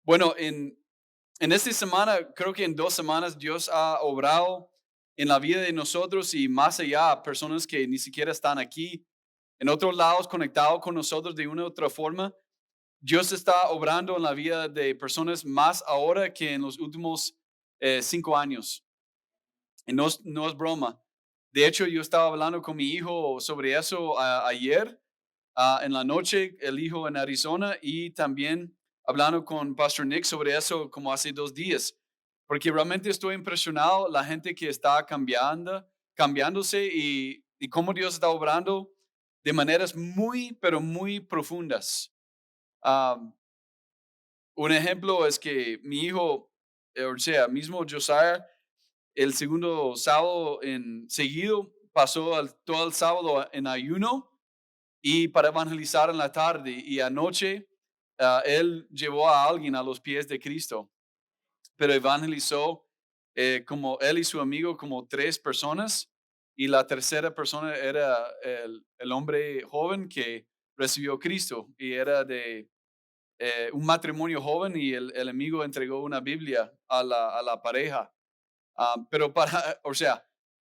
Bueno, en esta semana, creo que en 2 semanas, Dios ha obrado en la vida de nosotros y más allá, personas que ni siquiera están aquí, en otros lados, conectados con nosotros de una u otra forma. Dios está obrando en la vida de personas más ahora que en los últimos 5 años. Y no es broma. De hecho, yo estaba hablando con mi hijo sobre eso ayer en la noche, el hijo en Arizona, y también hablando con Pastor Nick sobre eso como hace 2 días, porque realmente estoy impresionado la gente que está cambiándose y cómo Dios está obrando de maneras muy, pero muy profundas. Um, un ejemplo es que mi hijo, o sea, mismo Josiah, el segundo sábado en seguido, pasó todo el sábado en ayuno y para evangelizar en la tarde. Y anoche él llevó a alguien a los pies de Cristo, pero evangelizó como él y su amigo como 3 personas. Y la tercera persona era el hombre joven que recibió Cristo y era de un matrimonio joven y el amigo entregó una Biblia a la pareja. Pero o sea,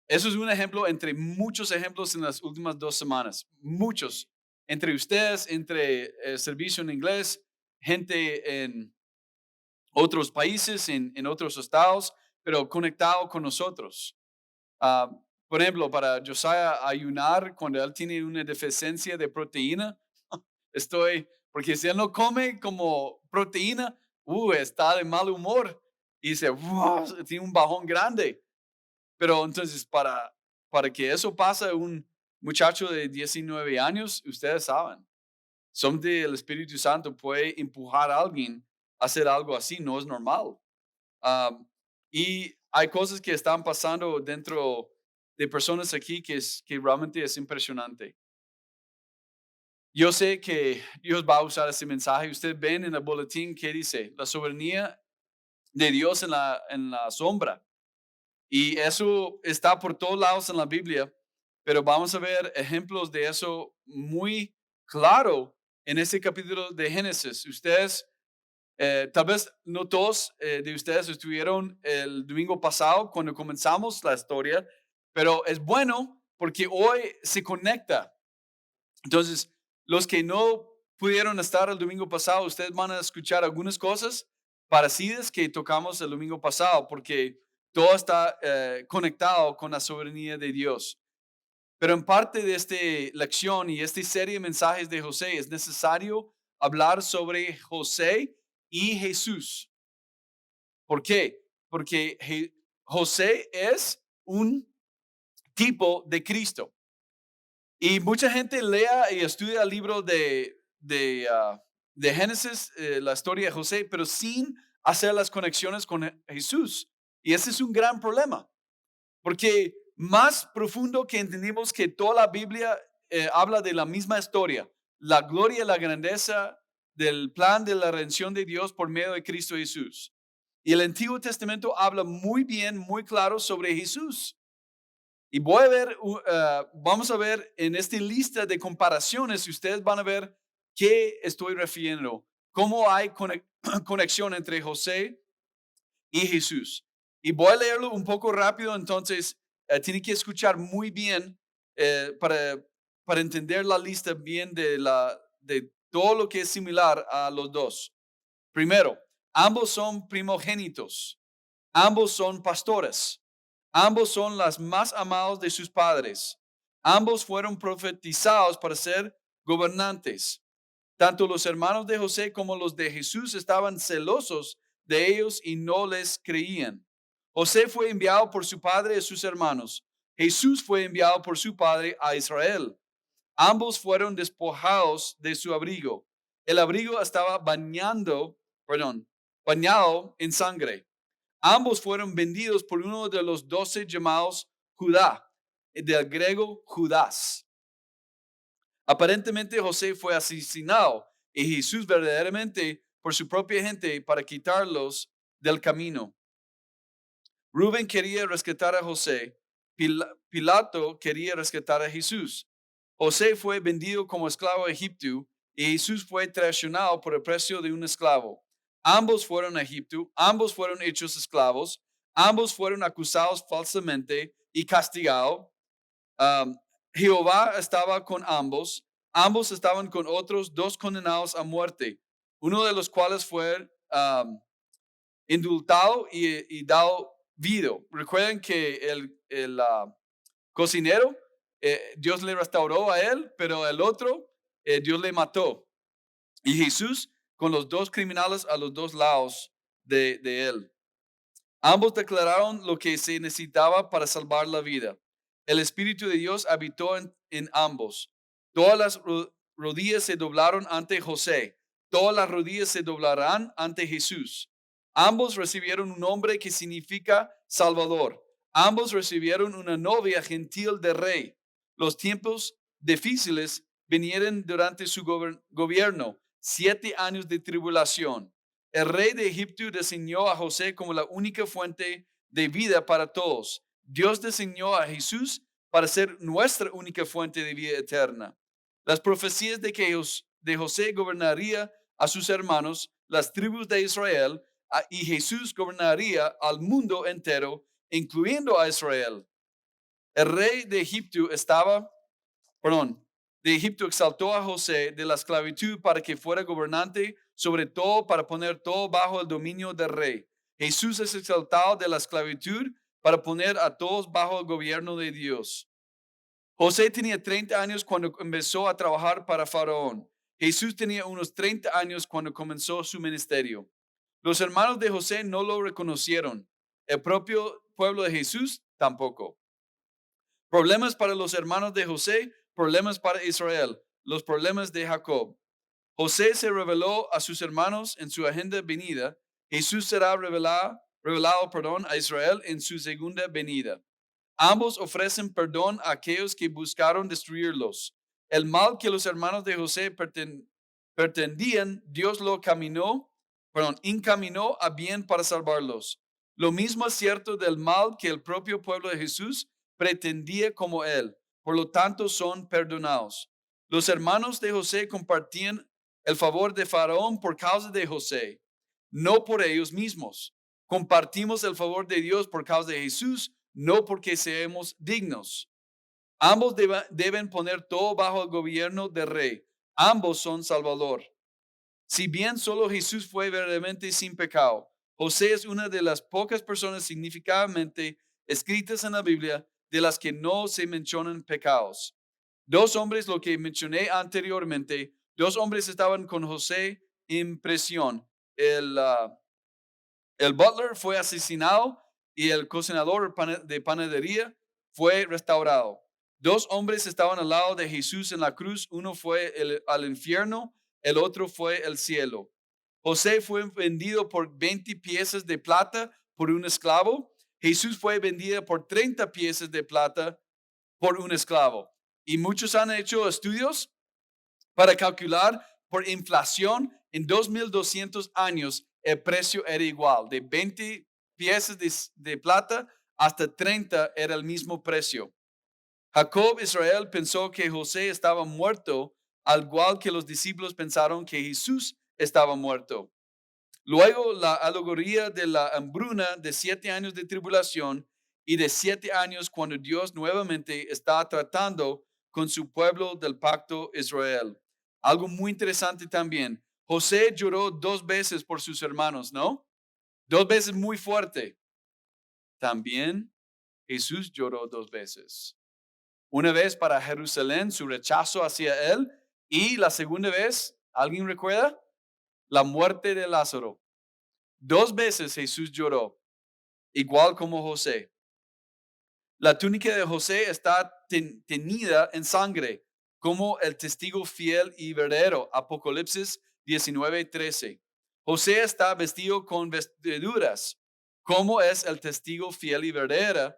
eso es un ejemplo entre muchos ejemplos en las últimas 2 semanas. Muchos. Entre ustedes, entre servicio en inglés, gente en otros países, en otros estados, pero conectado con nosotros. Ah, por ejemplo, para Josiah ayunar cuando él tiene una deficiencia de proteína, porque si él no come como proteína, está de mal humor y dice, "Wow", tiene un bajón grande. Pero entonces, para que eso pase, un muchacho de 19 años, ustedes saben, son del Espíritu Santo, puede empujar a alguien a hacer algo así, no es normal. Am, y hay cosas que están pasando dentro de personas aquí que realmente es impresionante. Yo sé que Dios va a usar ese mensaje. Ustedes ven en el boletín que dice la soberanía de Dios en la sombra. Y eso está por todos lados en la Biblia, pero vamos a ver ejemplos de eso muy claro en ese capítulo de Génesis. Ustedes, tal vez no todos de ustedes estuvieron el domingo pasado cuando comenzamos la historia, pero es bueno porque hoy se conecta. Entonces, los que no pudieron estar el domingo pasado, ustedes van a escuchar algunas cosas parecidas que tocamos el domingo pasado, porque todo está conectado con la soberanía de Dios. Pero en parte de esta lección y esta serie de mensajes de José es necesario hablar sobre José y Jesús. ¿Por qué? Porque José es un tipo de Cristo. Y mucha gente lea y estudia el libro de Génesis, la historia de José, pero sin hacer las conexiones con Jesús. Y ese es un gran problema, porque más profundo que entendimos que toda la Biblia habla de la misma historia, la gloria y la grandeza del plan de la redención de Dios por medio de Cristo Jesús. Y el Antiguo Testamento habla muy bien, muy claro sobre Jesús. Y vamos a ver en esta lista de comparaciones, y ustedes van a ver qué estoy refiriendo, cómo hay conexión entre José y Jesús. Y voy a leerlo un poco rápido, entonces tienen que escuchar muy bien para entender la lista bien de todo lo que es similar a los dos. Primero, ambos son primogénitos, ambos son pastores. Ambos son las más amados de sus padres. Ambos fueron profetizados para ser gobernantes. Tanto los hermanos de José como los de Jesús estaban celosos de ellos y no les creían. José fue enviado por su padre a sus hermanos. Jesús fue enviado por su padre a Israel. Ambos fueron despojados de su abrigo. El abrigo estaba bañado en sangre. Ambos fueron vendidos por uno de los 12 llamados Judá, del griego Judas. Aparentemente José fue asesinado y Jesús verdaderamente por su propia gente para quitarlos del camino. Rubén quería rescatar a José, Pilato quería rescatar a Jesús. José fue vendido como esclavo a Egipto y Jesús fue traicionado por el precio de un esclavo. ambos fueron a Egipto, ambos fueron hechos esclavos, ambos fueron acusados falsamente y castigados. Um, Jehová estaba con ambos, ambos estaban con otros dos condenados a muerte, uno de los cuales fue indultado y dado vida. Recuerden que el cocinero, Dios le restauró a él, pero el otro, Dios le mató. Y Jesús con los dos criminales a los dos lados de él. Ambos declararon lo que se necesitaba para salvar la vida. El Espíritu de Dios habitó en ambos. Todas las rodillas se doblaron ante José. Todas las rodillas se doblarán ante Jesús. Ambos recibieron un nombre que significa Salvador. Ambos recibieron una novia gentil de rey. Los tiempos difíciles vinieron durante su gobierno, 7 años de tribulación. El rey de Egipto designó a José como la única fuente de vida para todos. Dios designó a Jesús para ser nuestra única fuente de vida eterna. Las profecías de que de José gobernaría a sus hermanos, las tribus de Israel, y Jesús gobernaría al mundo entero, incluyendo a Israel. El rey de Egipto de Egipto exaltó a José de la esclavitud para que fuera gobernante sobre todo, para poner todo bajo el dominio del rey. Jesús es exaltado de la esclavitud para poner a todos bajo el gobierno de Dios. José tenía 30 años cuando empezó a trabajar para Faraón. Jesús tenía unos 30 años cuando comenzó su ministerio. Los hermanos de José no lo reconocieron. El propio pueblo de Jesús tampoco. Problemas para los hermanos de José, problemas para Israel, los problemas de Jacob. José se reveló a sus hermanos en su agenda venida. Jesús será revelado a Israel en su segunda venida. Ambos ofrecen perdón a aquellos que buscaron destruirlos. El mal que los hermanos de José pretendían, Dios lo encaminó a bien para salvarlos. Lo mismo es cierto del mal que el propio pueblo de Jesús pretendía como él. Por lo tanto, son perdonados. Los hermanos de José compartían el favor de Faraón por causa de José, no por ellos mismos. Compartimos el favor de Dios por causa de Jesús, no porque seamos dignos. Ambos deben poner todo bajo el gobierno del rey. Ambos son Salvador. Si bien solo Jesús fue verdaderamente sin pecado, José es una de las pocas personas significativamente escritas en la Biblia de las que no se mencionan pecados. Dos hombres, lo que mencioné anteriormente, dos hombres estaban con José en prisión. El butler fue asesinado y el cocinador de panadería fue restaurado. Dos hombres estaban al lado de Jesús en la cruz. Uno fue al infierno, el otro fue al cielo. José fue vendido por 20 piezas de plata por un esclavo. Jesús fue vendido por 30 piezas de plata por un esclavo. Y muchos han hecho estudios para calcular por inflación en 2200 años el precio era igual. De 20 piezas de plata hasta 30 era el mismo precio. Jacob Israel pensó que José estaba muerto, al igual que los discípulos pensaron que Jesús estaba muerto. Luego la alegoría de la hambruna de 7 años de tribulación y de 7 años cuando Dios nuevamente está tratando con su pueblo del pacto Israel. Algo muy interesante también. José lloró 2 veces por sus hermanos, ¿no? 2 veces muy fuerte. También Jesús lloró 2 veces. Una vez para Jerusalén, su rechazo hacia él, y la segunda vez, ¿alguien recuerda? La muerte de Lázaro. 2 veces Jesús lloró, igual como José. La túnica de José está teñida en sangre, como el testigo fiel y verdadero. Apocalipsis 19:13. José está vestido con vestiduras, como es el testigo fiel y verdadero,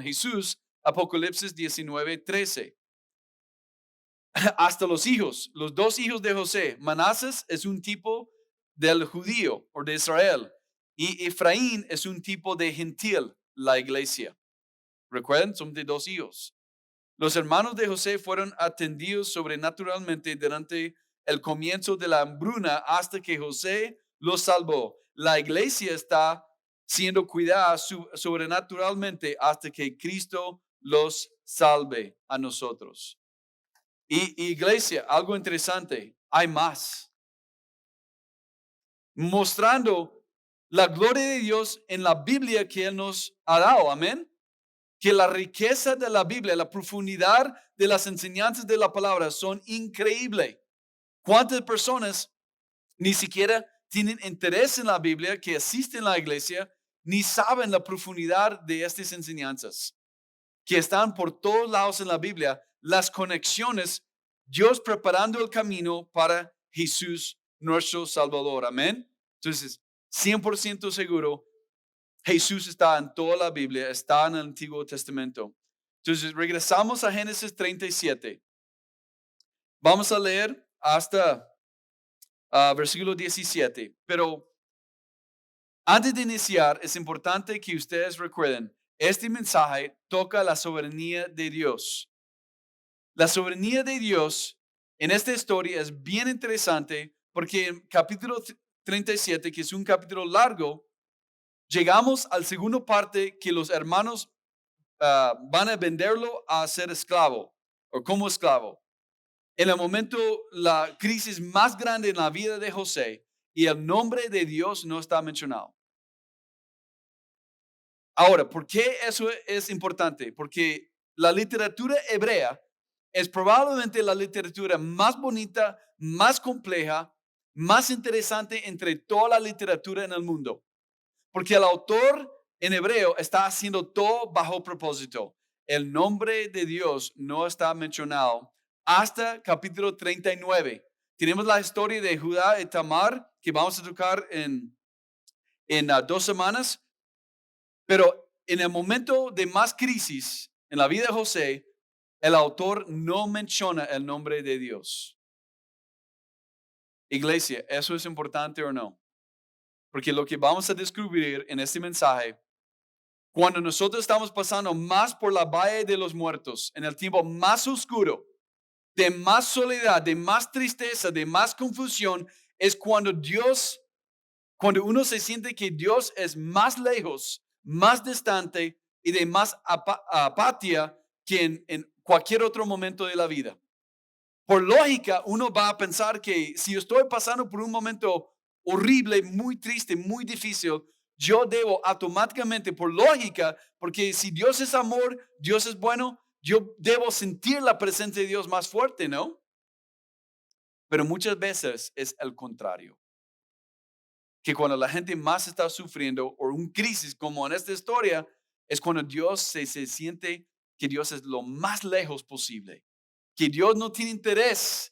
Jesús. Apocalipsis 19:13. Hasta los hijos, los 2 hijos de José. Manasés es un tipo del judío o de Israel, y Efraín es un tipo de gentil, la iglesia. Recuerden, son de 2 hijos. Los hermanos de José fueron atendidos sobrenaturalmente durante el comienzo de la hambruna hasta que José los salvó. La iglesia está siendo cuidada sobrenaturalmente hasta que Cristo los salve a nosotros. Y iglesia, algo interesante, hay más. Mostrando la gloria de Dios en la Biblia que Él nos ha dado. Amén. Que la riqueza de la Biblia, la profundidad de las enseñanzas de la palabra son increíbles. ¿Cuántas personas ni siquiera tienen interés en la Biblia, que asisten a la iglesia, ni saben la profundidad de estas enseñanzas? Que están por todos lados en la Biblia, las conexiones, Dios preparando el camino para Jesús, nuestro Salvador. Amén. Entonces, 100% seguro, Jesús está en toda la Biblia, está en el Antiguo Testamento. Entonces, regresamos a Génesis 37. Vamos a leer hasta versículo 17. Pero antes de iniciar, es importante que ustedes recuerden, este mensaje toca la soberanía de Dios. La soberanía de Dios en esta historia es bien interesante porque en capítulo 37, que es un capítulo largo, llegamos al segundo parte que los hermanos van a venderlo a ser esclavo o como esclavo. En el momento, la crisis más grande en la vida de José y el nombre de Dios no está mencionado. Ahora, ¿por qué eso es importante? Porque la literatura hebrea es probablemente la literatura más bonita, más compleja, más interesante entre toda la literatura en el mundo. Porque el autor en hebreo está haciendo todo bajo propósito. El nombre de Dios no está mencionado hasta capítulo 39. Tenemos la historia de Judá y Tamar que vamos a tocar en 2 semanas. Pero en el momento de más crisis en la vida de José, el autor no menciona el nombre de Dios. Iglesia, ¿eso es importante o no? Porque lo que vamos a descubrir en este mensaje, cuando nosotros estamos pasando más por la valle de los muertos, en el tiempo más oscuro, de más soledad, de más tristeza, de más confusión, es cuando cuando uno se siente que Dios es más lejos, más distante y de más apatía que en cualquier otro momento de la vida. Por lógica, uno va a pensar que si yo estoy pasando por un momento horrible, muy triste, muy difícil, yo debo automáticamente, por lógica, porque si Dios es amor, Dios es bueno, yo debo sentir la presencia de Dios más fuerte, ¿no? Pero muchas veces es el contrario. Que cuando la gente más está sufriendo o un crisis como en esta historia, es cuando Dios se siente que Dios es lo más lejos posible, que Dios no tiene interés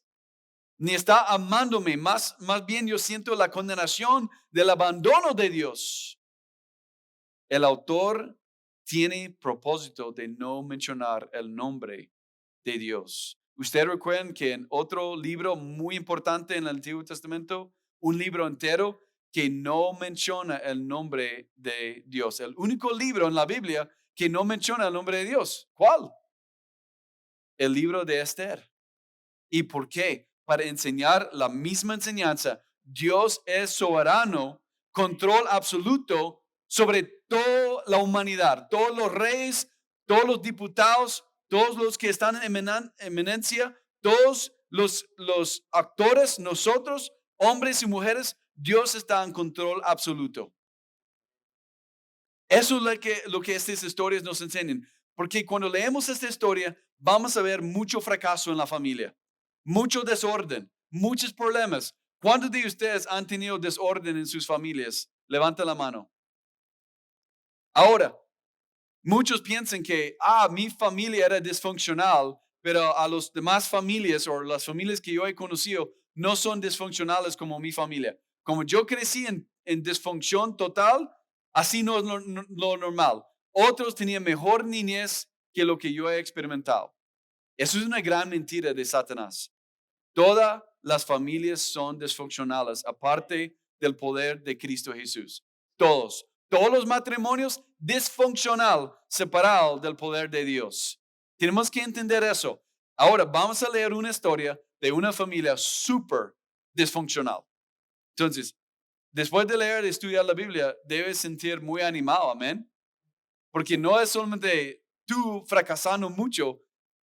ni está amándome, más bien yo siento la condenación del abandono de Dios. El autor tiene propósito de no mencionar el nombre de Dios. Ustedes recuerdan que en otro libro muy importante en el Antiguo Testamento, un libro entero que no menciona el nombre de Dios. El único libro en la Biblia que no menciona el nombre de Dios. ¿Cuál? El libro de Esther. ¿Y por qué? Para enseñar la misma enseñanza. Dios es soberano, control absoluto sobre toda la humanidad, todos los reyes, todos los diputados, todos los que están en eminencia, todos los actores, nosotros, hombres y mujeres, Dios está en control absoluto. Eso es lo que estas historias nos enseñan. Porque cuando leemos esta historia, vamos a ver mucho fracaso en la familia, mucho desorden, muchos problemas. ¿Cuántos de ustedes han tenido desorden en sus familias? Levanta la mano. Ahora, muchos piensan que, mi familia era disfuncional, pero a las demás familias o las familias que yo he conocido no son disfuncionales como mi familia. Como yo crecí en disfunción total, así no es lo normal. Otros tenían mejor niñez que lo que yo he experimentado. Eso es una gran mentira de Satanás. Todas las familias son disfuncionales, aparte del poder de Cristo Jesús. Todos los matrimonios disfuncional, separado del poder de Dios. Tenemos que entender eso. Ahora vamos a leer una historia de una familia súper disfuncional. Entonces, después de leer y estudiar la Biblia, debes sentir muy animado, amén. Porque no es solamente tú fracasando mucho,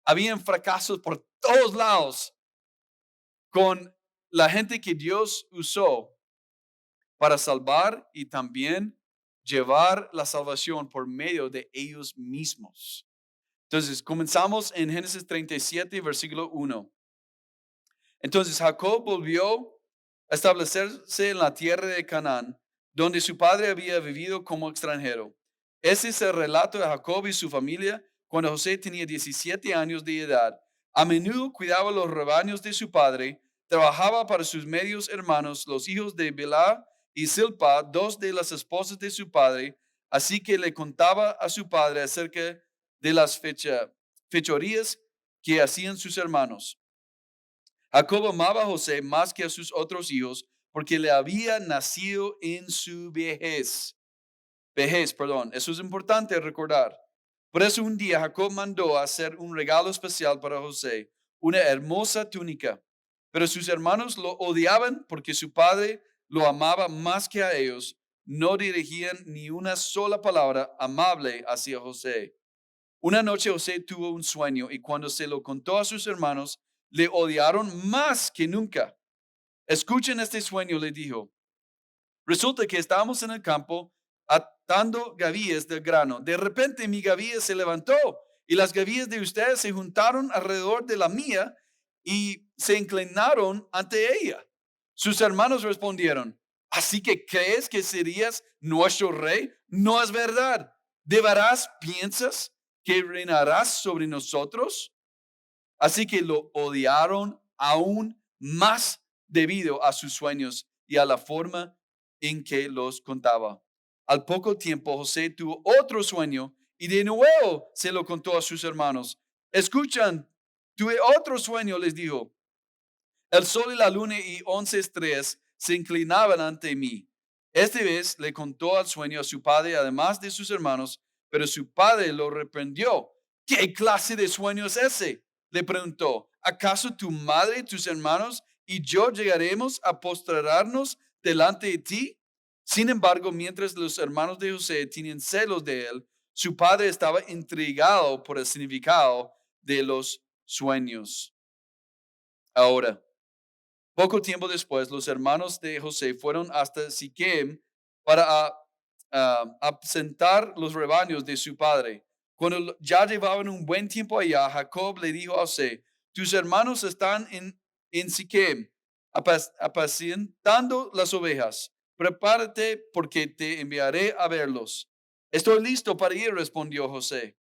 habían fracasos por todos lados con la gente que Dios usó para salvar y también llevar la salvación por medio de ellos mismos. Entonces, comenzamos en Génesis 37, versículo 1. Entonces, Jacob volvió a establecerse en la tierra de Canaán, donde su padre había vivido como extranjero. Ese es el relato de Jacob y su familia cuando José tenía 17 años de edad. A menudo cuidaba los rebaños de su padre, trabajaba para sus medios hermanos, los hijos de Bilhah y Silpa, dos de las esposas de su padre, así que le contaba a su padre acerca de las fechorías que hacían sus hermanos. Jacob amaba a José más que a sus otros hijos porque le había nacido en su vejez. Vejez, perdón. Eso es importante recordar. Por eso un día Jacob mandó a hacer un regalo especial para José, una hermosa túnica. Pero sus hermanos lo odiaban porque su padre lo amaba más que a ellos. No dirigían ni una sola palabra amable hacia José. Una noche José tuvo un sueño y cuando se lo contó a sus hermanos, le odiaron más que nunca. Escuchen este sueño, le dijo. Resulta que estábamos en el campo atando gavillas de grano. De repente mi gavilla se levantó y las gavillas de ustedes se juntaron alrededor de la mía y se inclinaron ante ella. Sus hermanos respondieron, ¿así que crees que serías nuestro rey? No es verdad. ¿De veras piensas que reinarás sobre nosotros? Así que lo odiaron aún más debido a sus sueños y a la forma en que los contaba. Al poco tiempo José tuvo otro sueño y de nuevo se lo contó a sus hermanos. Escuchan, tuve otro sueño, les dijo. El sol y la luna y 11 estrellas se inclinaban ante mí. Esta vez le contó el sueño a su padre, además de sus hermanos, pero su padre lo reprendió. ¿Qué clase de sueño es ese? Le preguntó. ¿Acaso tu madre, tus hermanos y yo llegaremos a postrarnos delante de ti? Sin embargo, mientras los hermanos de José tenían celos de él, su padre estaba intrigado por el significado de los sueños. Ahora, poco tiempo después, los hermanos de José fueron hasta Siquem para apacentar los rebaños de su padre. Cuando ya llevaban un buen tiempo allá, Jacob le dijo a José, tus hermanos están en Siquem apacentando las ovejas. Prepárate porque te enviaré a verlos. Estoy listo para ir, respondió José.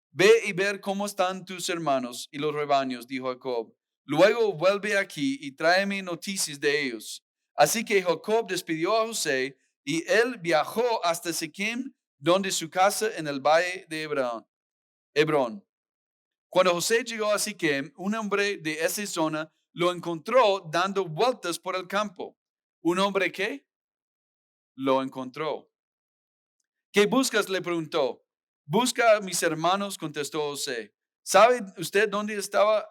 Ve y ver cómo están tus hermanos y los rebaños, dijo Jacob. Luego vuelve aquí y tráeme noticias de ellos. Así que Jacob despidió a José y él viajó hasta Siquem, donde su casa en el valle de Hebrón. Cuando José llegó a Siquem, un hombre de esa zona lo encontró dando vueltas por el campo. ¿Un hombre qué? Lo encontró. ¿Qué buscas? Le preguntó. Busca a mis hermanos, contestó José. ¿Sabe usted dónde estaba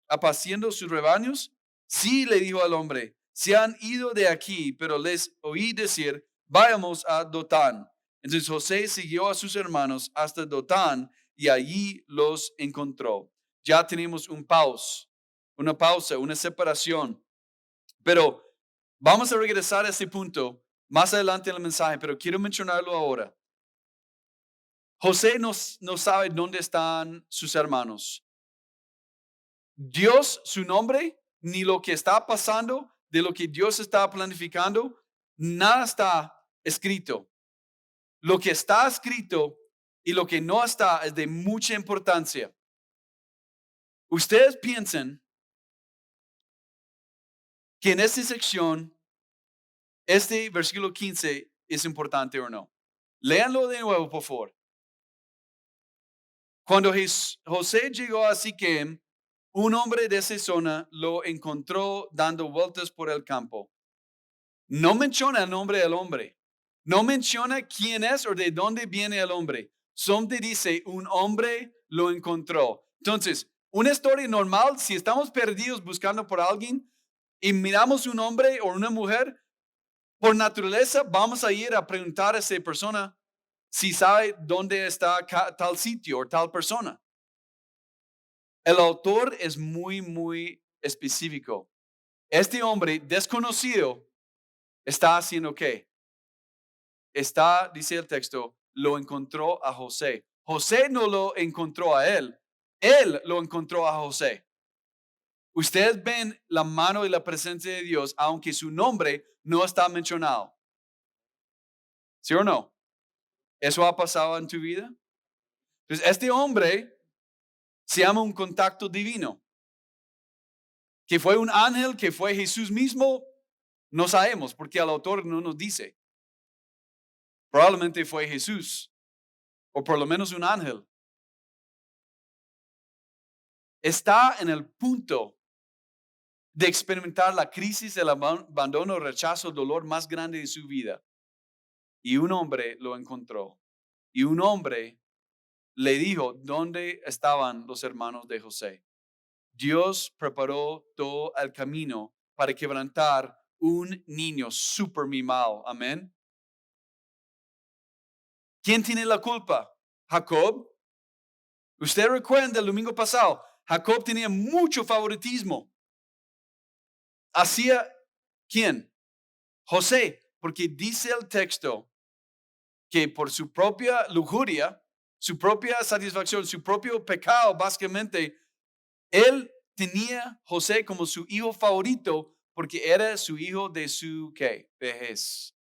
apaciendo sus rebaños? Sí, le dijo al hombre. Se han ido de aquí, pero les oí decir, vayamos a Dotán. Entonces José siguió a sus hermanos hasta Dotán y allí los encontró. Ya tenemos una pausa, una separación. Pero vamos a regresar a ese punto más adelante en el mensaje, pero quiero mencionarlo ahora. José no sabe dónde están sus hermanos. Dios, su nombre, ni lo que está pasando, de lo que Dios está planificando, nada está escrito. Lo que está escrito y lo que no está es de mucha importancia. Ustedes piensan que en esta sección, este versículo 15 es importante o no. Léanlo de nuevo, por favor. Cuando José llegó a Siquem, un hombre de esa zona lo encontró dando vueltas por el campo. No menciona el nombre del hombre. No menciona quién es o de dónde viene el hombre. Solamente dice, un hombre lo encontró. Entonces, una historia normal, si estamos perdidos buscando por alguien y miramos un hombre o una mujer, Por naturaleza, vamos a ir a preguntar a esa persona si sabe dónde está tal sitio o tal persona. El autor es muy específico. Este hombre desconocido está haciendo qué? Está, dice el texto, lo encontró a José. José no lo encontró a él lo encontró a José. Ustedes ven la mano y la presencia de Dios, aunque su nombre no está mencionado. ¿Sí o no? ¿Eso ha pasado en tu vida? Entonces, este hombre se llama un contacto divino. Que fue un ángel, que fue Jesús mismo, no sabemos, porque el autor no nos dice. Probablemente fue Jesús, o por lo menos un ángel. Está en el punto de experimentar la crisis del abandono, rechazo, dolor más grande de su vida. Y un hombre lo encontró. Y un hombre le dijo dónde estaban los hermanos de José. Dios preparó todo el camino para quebrantar un niño súper mimado. Amén. ¿Quién tiene la culpa? Jacob. Usted recuerda el domingo pasado, Jacob tenía mucho favoritismo. ¿Hacia quién? José, porque dice el texto que por su propia lujuria, su propia satisfacción, su propio pecado, básicamente, él tenía José como su hijo favorito porque era su hijo de su ¿qué? Vejez.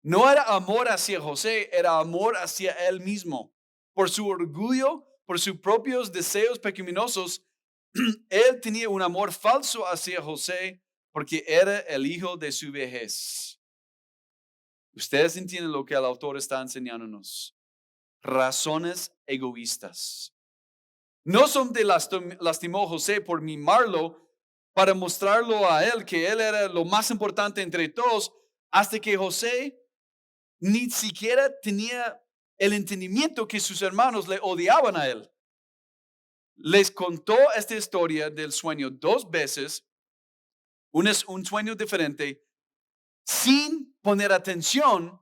No era amor hacia José, era amor hacia él mismo. Por su orgullo, por sus propios deseos pecaminosos, él tenía un amor falso hacia José porque era el hijo de su vejez. Ustedes entienden lo que el autor está enseñándonos. Razones egoístas. No son de lastimó José por mimarlo para mostrarlo a él que él era lo más importante entre todos, hasta que José ni siquiera tenía el entendimiento que sus hermanos le odiaban a él. Les contó esta historia del sueño 2 veces, un sueño diferente, sin poner atención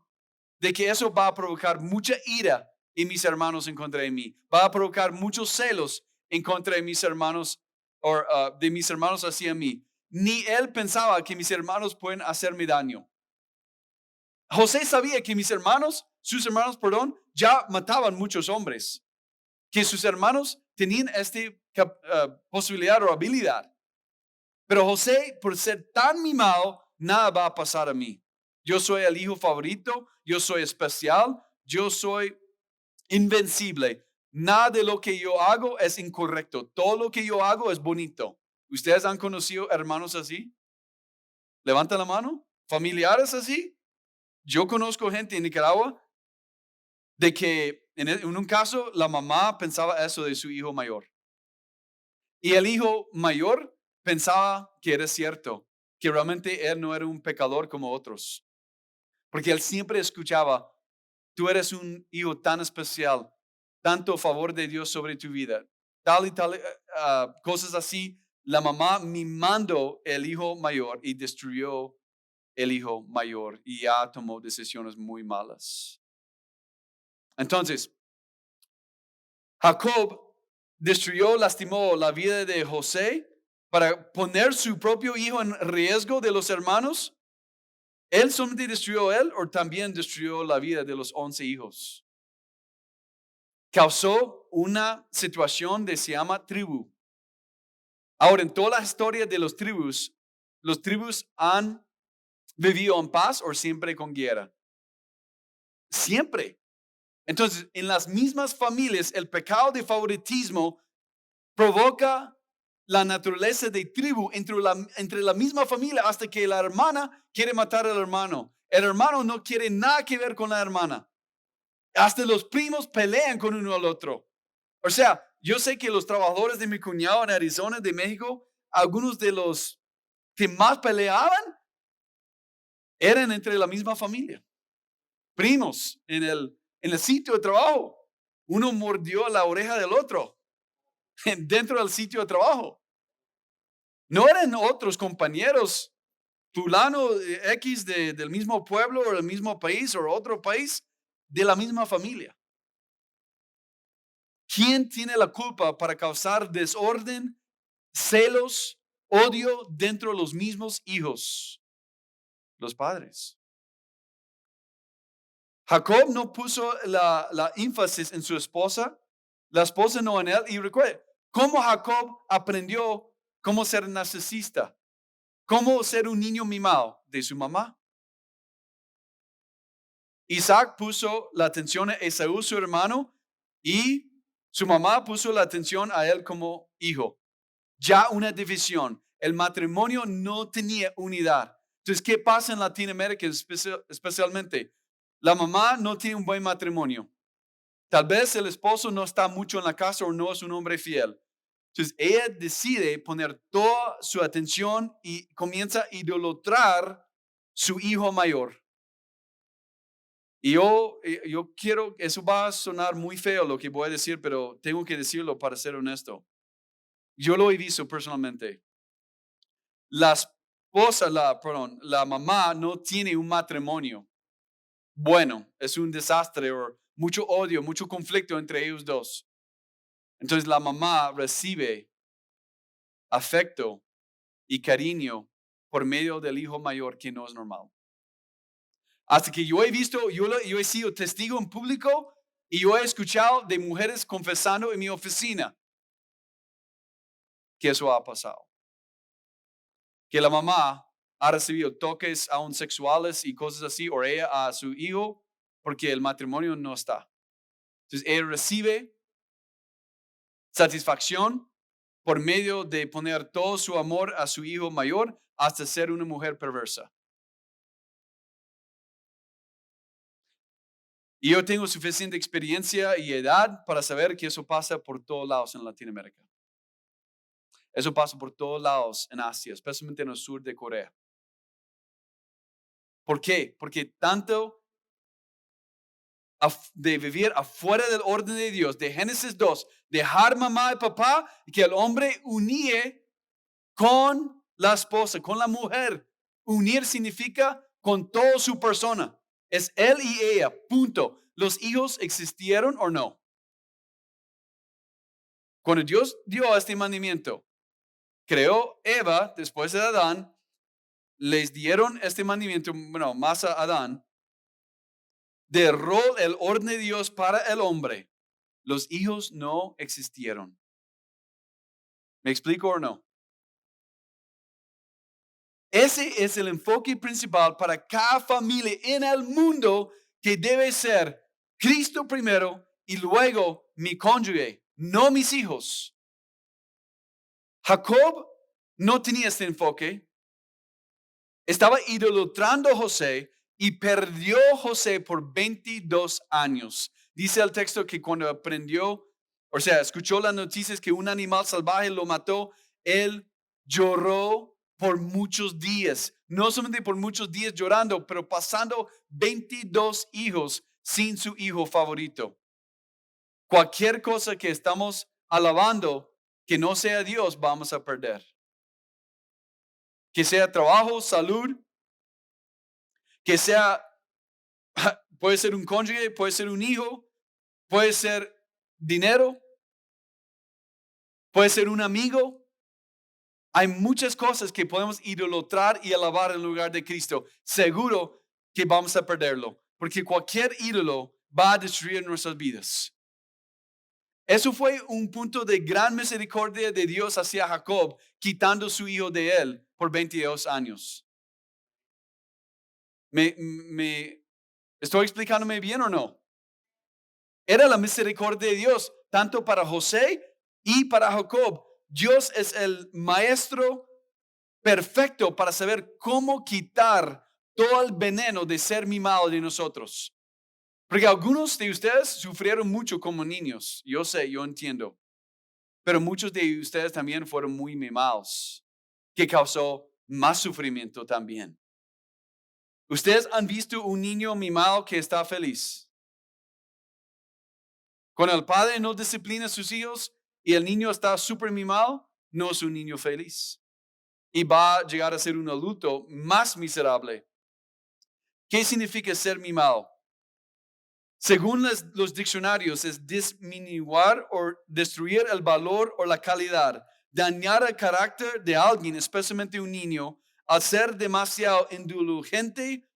de que eso va a provocar mucha ira en mis hermanos en contra de mí. Va a provocar muchos celos en contra de mis hermanos o de mis hermanos hacia mí. Ni él pensaba que mis hermanos pueden hacerme daño. José sabía que sus hermanos, perdón, ya mataban muchos hombres. Que sus hermanos tenían esta posibilidad o habilidad. Pero José, por ser tan mimado, nada va a pasar a mí. Yo soy el hijo favorito, yo soy especial, yo soy invencible. Nada de lo que yo hago es incorrecto. Todo lo que yo hago es bonito. ¿Ustedes han conocido hermanos así? Levanta la mano. ¿Familiares así? Yo conozco gente en Nicaragua de que en un caso la mamá pensaba eso de su hijo mayor. Y el hijo mayor pensaba que era cierto, que realmente él no era un pecador como otros. Porque él siempre escuchaba, tú eres un hijo tan especial, tanto favor de Dios sobre tu vida, tal y tal, cosas así. La mamá mimando el hijo mayor y destruyó el hijo mayor y ya tomó decisiones muy malas. Entonces, Jacob destruyó, lastimó la vida de José para poner su propio hijo en riesgo de los hermanos. ¿Él solamente destruyó él o también destruyó la vida de los 11 hijos? Causó una situación que se llama tribu. Ahora, en toda la historia de los tribus han vivido en paz o siempre con guerra. Siempre. Entonces, en las mismas familias, el pecado de favoritismo provoca la naturaleza de tribu entre la misma familia hasta que la hermana quiere matar al hermano. El hermano no quiere nada que ver con la hermana. Hasta los primos pelean con uno al otro. O sea, yo sé que los trabajadores de mi cuñado en Arizona, de México, algunos de los que más peleaban eran entre la misma familia. Primos en el sitio de trabajo. Uno mordió la oreja del otro dentro del sitio de trabajo. No eran otros compañeros fulano X del mismo pueblo o del mismo país o otro país de la misma familia. ¿Quién tiene la culpa para causar desorden, celos, odio dentro de los mismos hijos? Los padres. Jacob no puso la énfasis en su esposa, la esposa no en él. Y recuerde, ¿cómo Jacob aprendió cómo ser narcisista? ¿Cómo ser un niño mimado? De su mamá. Isaac puso la atención a Esaú, su hermano, y su mamá puso la atención a él como hijo. Ya una división. El matrimonio no tenía unidad. Entonces, ¿qué pasa en Latinoamérica especialmente? La mamá no tiene un buen matrimonio. Tal vez el esposo no está mucho en la casa o no es un hombre fiel. Entonces, ella decide poner toda su atención y comienza a idolatrar su hijo mayor. Y yo quiero, eso va a sonar muy feo lo que voy a decir, pero tengo que decirlo para ser honesto. Yo lo he visto personalmente. La esposa, la mamá no tiene un matrimonio bueno, es un desastre o mucho odio, mucho conflicto entre ellos dos. Entonces la mamá recibe afecto y cariño por medio del hijo mayor que no es normal. Hasta que yo he visto, yo he sido testigo en público y yo he escuchado de mujeres confesando en mi oficina que eso ha pasado. Que la mamá ha recibido toques aún sexuales y cosas así, o ella a su hijo, porque el matrimonio no está. Entonces, ella recibe satisfacción por medio de poner todo su amor a su hijo mayor hasta ser una mujer perversa. Y yo tengo suficiente experiencia y edad para saber que eso pasa por todos lados en Latinoamérica. Eso pasa por todos lados en Asia, especialmente en el sur de Corea. ¿Por qué? Porque tanto de vivir afuera del orden de Dios, de Génesis 2, dejar mamá y papá, y que el hombre unía con la esposa, con la mujer. Unir significa con toda su persona. Es él y ella, punto. ¿Los hijos existieron o no? Cuando Dios dio este mandamiento, creó Eva después de Adán, les dieron este mandamiento, bueno, más a Adán, de rol el orden de Dios para el hombre. Los hijos no existieron. ¿Me explico o no? Ese es el enfoque principal para cada familia en el mundo que debe ser Cristo primero y luego mi cónyuge, no mis hijos. Jacob no tenía este enfoque. Estaba idolatrando a José y perdió a José por 22 años. Dice el texto que cuando aprendió, o sea, escuchó las noticias que un animal salvaje lo mató, él lloró por muchos días. No solamente por muchos días llorando, pero pasando 22 hijos sin su hijo favorito. Cualquier cosa que estamos alabando que no sea Dios, vamos a perder. Que sea trabajo, salud, que sea, puede ser un cónyuge, puede ser un hijo, puede ser dinero, puede ser un amigo. Hay muchas cosas que podemos idolatrar y alabar en lugar de Cristo. Seguro que vamos a perderlo, porque cualquier ídolo va a destruir nuestras vidas. Eso fue un punto de gran misericordia de Dios hacia Jacob, quitando su hijo de él por 22 años. ¿Me estoy explicándome bien o no? Era la misericordia de Dios, tanto para José y para Jacob. Dios es el maestro perfecto para saber cómo quitar todo el veneno de ser mimado de nosotros. Porque algunos de ustedes sufrieron mucho como niños. Yo sé, yo entiendo. Pero muchos de ustedes también fueron muy mimados, que causó más sufrimiento también. ¿Ustedes han visto un niño mimado que está feliz? Cuando el padre no disciplina a sus hijos y el niño está súper mimado, no es un niño feliz. y va a llegar a ser un adulto más miserable. ¿Qué significa ser mimado? Según los diccionarios, es disminuir o destruir el valor o la calidad, dañar el carácter de alguien, especialmente un niño, al ser demasiado indulgente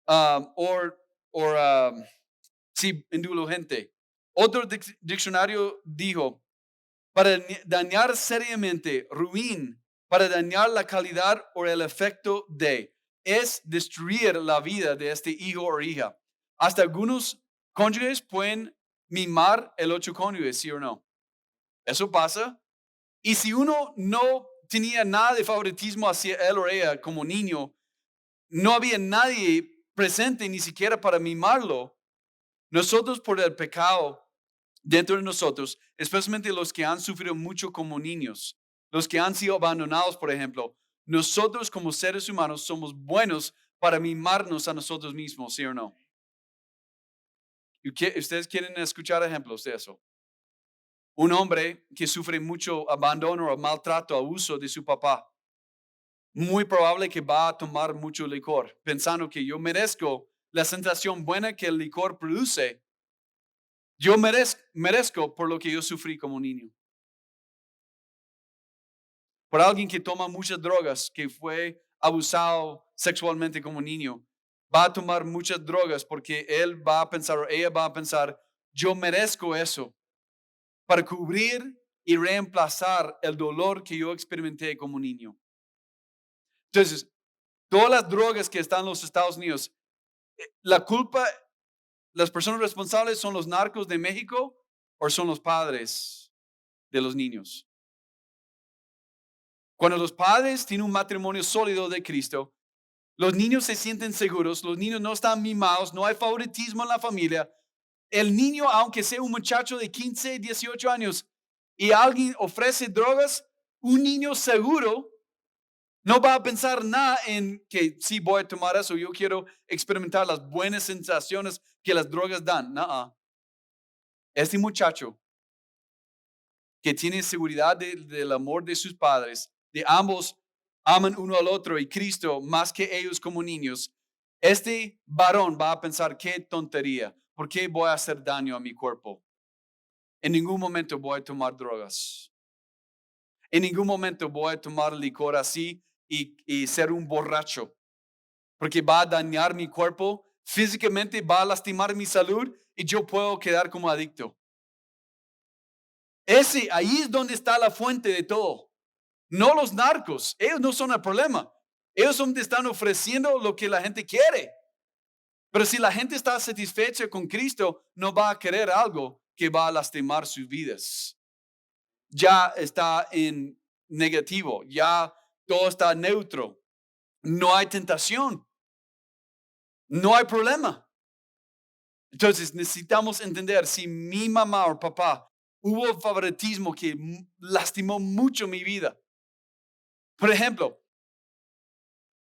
o sí, indulgente. Otro diccionario dijo, para dañar seriamente, ruin, para dañar la calidad o el efecto de, es destruir la vida de este hijo o hija. Hasta algunos cónyuges pueden mimar el otro cónyuge, ¿sí o no? Eso pasa. Y si uno no tenía nada de favoritismo hacia él o ella como niño, no había nadie presente ni siquiera para mimarlo. Nosotros por el pecado dentro de nosotros, especialmente los que han sufrido mucho como niños, los que han sido abandonados, por ejemplo, nosotros como seres humanos somos buenos para mimarnos a nosotros mismos, ¿sí o no? ¿Ustedes quieren escuchar ejemplos de eso? Un hombre que sufre mucho abandono o maltrato, abuso de su papá, muy probable que va a tomar mucho licor, pensando que yo merezco la sensación buena que el licor produce. Yo merezco por lo que yo sufrí como niño. Por alguien que toma muchas drogas, que fue abusado sexualmente como niño, va a tomar muchas drogas porque él va a pensar o ella va a pensar, yo merezco eso para cubrir y reemplazar el dolor que yo experimenté como niño. Entonces, todas las drogas que están en los Estados Unidos, la culpa, las personas responsables son los narcos de México o son los padres de los niños. Cuando los padres tienen un matrimonio sólido de Cristo, los niños se sienten seguros, los niños no están mimados, no hay favoritismo en la familia. El niño, aunque sea un muchacho de 15, 18 años y alguien ofrece drogas, un niño seguro no va a pensar nada en que sí voy a tomar eso, yo quiero experimentar las buenas sensaciones que las drogas dan. No, este muchacho que tiene seguridad del amor de sus padres, de ambos aman uno al otro y Cristo más que ellos como niños, este varón va a pensar, qué tontería, ¿por qué voy a hacer daño a mi cuerpo? En ningún momento voy a tomar drogas. En ningún momento voy a tomar licor así y ser un borracho, porque va a dañar mi cuerpo, físicamente va a lastimar mi salud y yo puedo quedar como adicto. Ahí es donde está la fuente de todo. No los narcos, ellos no son el problema. Ellos son que están ofreciendo lo que la gente quiere. Pero si la gente está satisfecha con Cristo, no va a querer algo que va a lastimar sus vidas. Ya está en negativo, ya todo está neutro. No hay tentación, no hay problema. Entonces necesitamos entender si mi mamá o papá hubo favoritismo que lastimó mucho mi vida. Por ejemplo,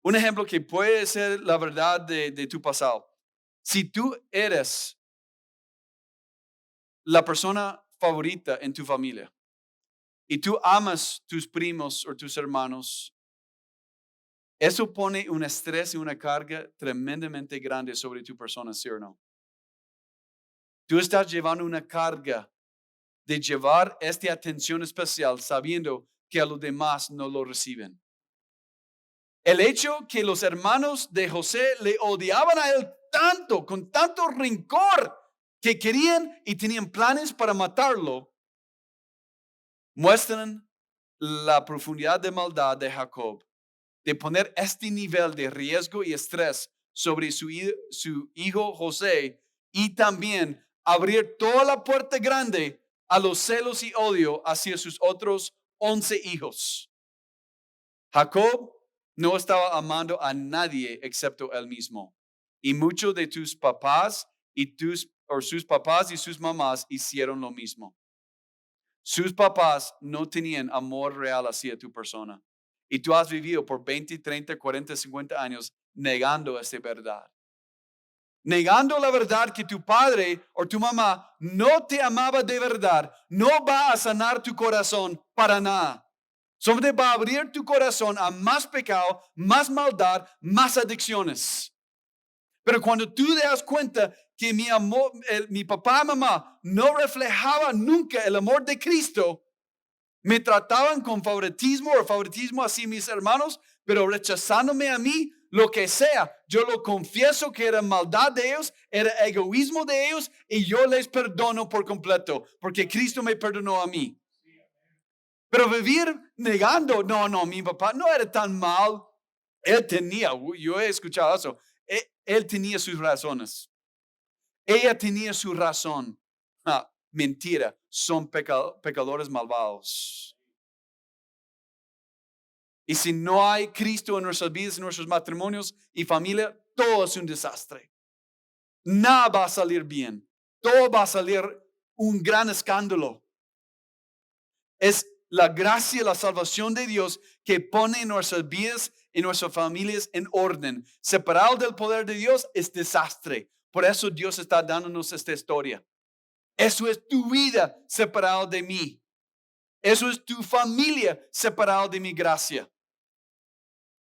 un ejemplo que puede ser la verdad de tu pasado. Si tú eres la persona favorita en tu familia y tú amas tus primos o tus hermanos, eso pone un estrés y una carga tremendamente grande sobre tu persona, ¿sí o no? Tú estás llevando una carga de llevar esta atención especial sabiendo que a los demás no lo reciben. El hecho que los hermanos de José le odiaban a él tanto, con tanto rencor, que querían y tenían planes para matarlo, muestran la profundidad de maldad de Jacob, de poner este nivel de riesgo y estrés sobre su hijo José y también abrir toda la puerta grande a los celos y odio hacia sus otros 11 hijos. Jacob no estaba amando a nadie excepto él mismo. Y muchos de tus papás sus papás y sus mamás hicieron lo mismo. Sus papás no tenían amor real hacia tu persona. Y tú has vivido por 20, 30, 40, 50 años negando esa verdad. Negando la verdad que tu padre o tu mamá no te amaba de verdad, no va a sanar tu corazón para nada. Solamente va a abrir tu corazón a más pecado, más maldad, más adicciones. Pero cuando tú te das cuenta que mi amor, mi papá y mamá no reflejaban nunca el amor de Cristo, me trataban con favoritismo o favoritismo así mis hermanos, pero rechazándome a mí, lo que sea, yo lo confieso que era maldad de ellos, era egoísmo de ellos y yo les perdono por completo, porque Cristo me perdonó a mí. Pero vivir negando, no, mi papá no era tan mal. Él tenía, yo he escuchado eso, él tenía sus razones. Ella tenía su razón. Mentira, son pecadores malvados. Y si no hay Cristo en nuestras vidas, en nuestros matrimonios y familia, todo es un desastre. Nada va a salir bien. Todo va a salir un gran escándalo. Es la gracia, la salvación de Dios que pone nuestras vidas y nuestras familias en orden. Separado del poder de Dios es desastre. Por eso Dios está dándonos esta historia. Eso es tu vida separado de mí. Eso es tu familia separado de mi gracia.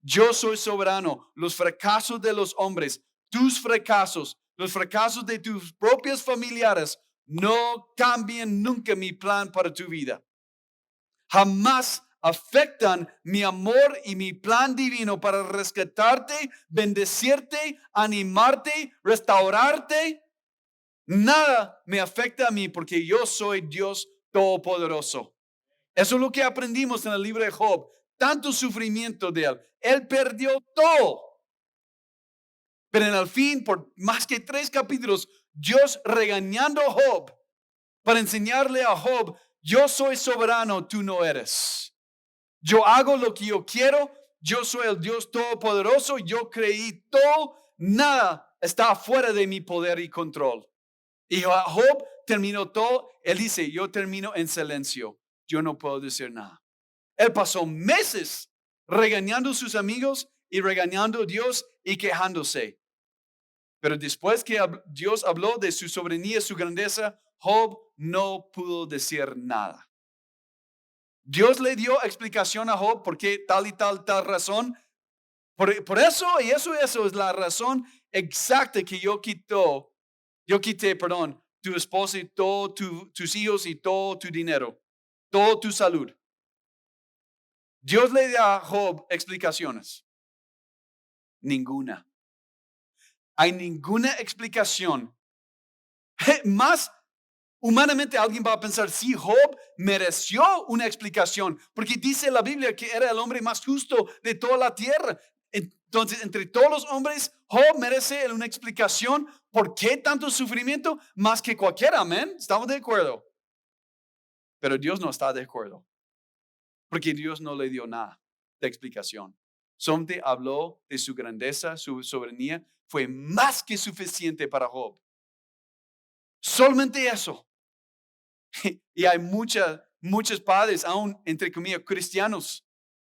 Yo soy soberano. Los fracasos de los hombres, tus fracasos, los fracasos de tus propios familiares no cambian nunca mi plan para tu vida. Jamás afectan mi amor y mi plan divino para rescatarte, bendecirte, animarte, restaurarte. Nada me afecta a mí porque yo soy Dios Todopoderoso. Eso es lo que aprendimos en el libro de Job. Tanto sufrimiento de él. Él perdió todo. Pero en el fin, por más que 3 capítulos, Dios regañando a Job para enseñarle a Job, yo soy soberano, tú no eres. Yo hago lo que yo quiero, yo soy el Dios Todopoderoso, yo creí todo, nada está fuera de mi poder y control. Y Job terminó todo, él dice, yo termino en silencio, yo no puedo decir nada. Él pasó meses regañando a sus amigos y regañando a Dios y quejándose. Pero después que Dios habló de su soberanía, su grandeza, Job no pudo decir nada. Dios le dio explicación a Job por qué tal y tal razón. Por eso y eso es la razón exacta que yo quité, tu esposa y todos tus hijos y todo tu dinero, toda tu salud. Dios le dio a Job explicaciones. Ninguna. Hay ninguna explicación. Más humanamente alguien va a pensar, si Job mereció una explicación, porque dice la Biblia que era el hombre más justo de toda la tierra. Entonces, entre todos los hombres, Job merece una explicación. ¿Por qué tanto sufrimiento? Más que cualquiera, amén. ¿Estamos de acuerdo? Pero Dios no está de acuerdo, porque Dios no le dio nada de explicación. Solamente habló de su grandeza, su soberanía. Fue más que suficiente para Job. Solamente eso. Y hay muchos padres, aún entre comillas, cristianos,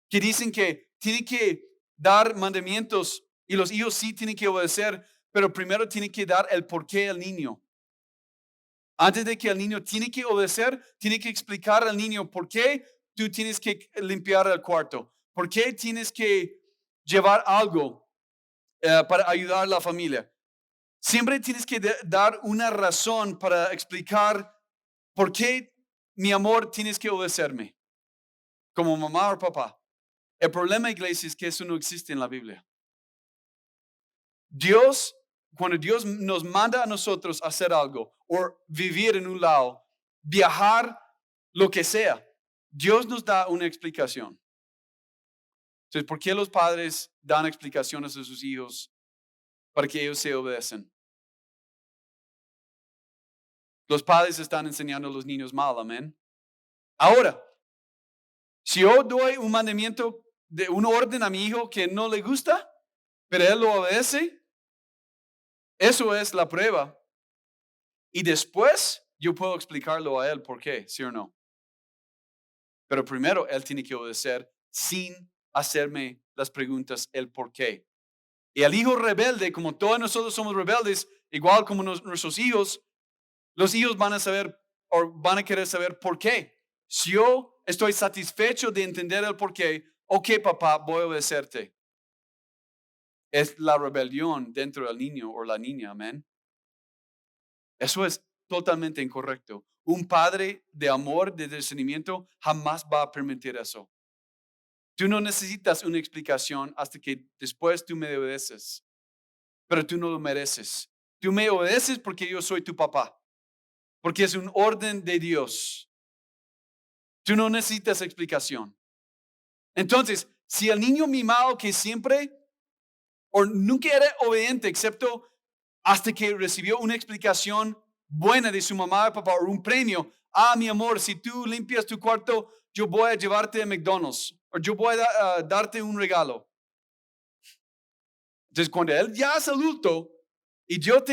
que dicen que tienen que dar mandamientos y los hijos sí tienen que obedecer, pero primero tienen que dar el porqué al niño. Antes de que el niño tiene que obedecer, tiene que explicar al niño por qué tú tienes que limpiar el cuarto, por qué tienes que llevar algo para ayudar a la familia. Siempre tienes que dar una razón para explicar por qué, mi amor, tienes que obedecerme, como mamá o papá. El problema, iglesia, es que eso no existe en la Biblia. Cuando Dios nos manda a nosotros hacer algo o vivir en un lado, viajar, lo que sea, Dios nos da una explicación. Entonces, ¿por qué los padres dan explicaciones a sus hijos para que ellos se obedecen? Los padres están enseñando a los niños mal, amén. Ahora, si yo doy un mandamiento de un orden a mi hijo que no le gusta, pero él lo obedece, eso es la prueba. Y después yo puedo explicarlo a él por qué, sí o no. Pero primero él tiene que obedecer sin hacerme las preguntas el por qué. Y el hijo rebelde, como todos nosotros somos rebeldes, igual como nuestros hijos, los hijos van a saber o van a querer saber por qué. Si yo estoy satisfecho de entender el porqué, ok, papá, voy a obedecerte. Es la rebelión dentro del niño o la niña, amén. Eso es totalmente incorrecto. Un padre de amor, de discernimiento, jamás va a permitir eso. Tú no necesitas una explicación hasta que después tú me obedeces, pero tú no lo mereces. Tú me obedeces porque yo soy tu papá, porque es un orden de Dios. Tú no necesitas explicación. Entonces, si el niño mimado que siempre o nunca era obediente, excepto hasta que recibió una explicación buena de su mamá y papá o un premio. Mi amor, si tú limpias tu cuarto, yo voy a llevarte a McDonald's o yo voy a darte un regalo. Entonces, cuando él ya es adulto y Dios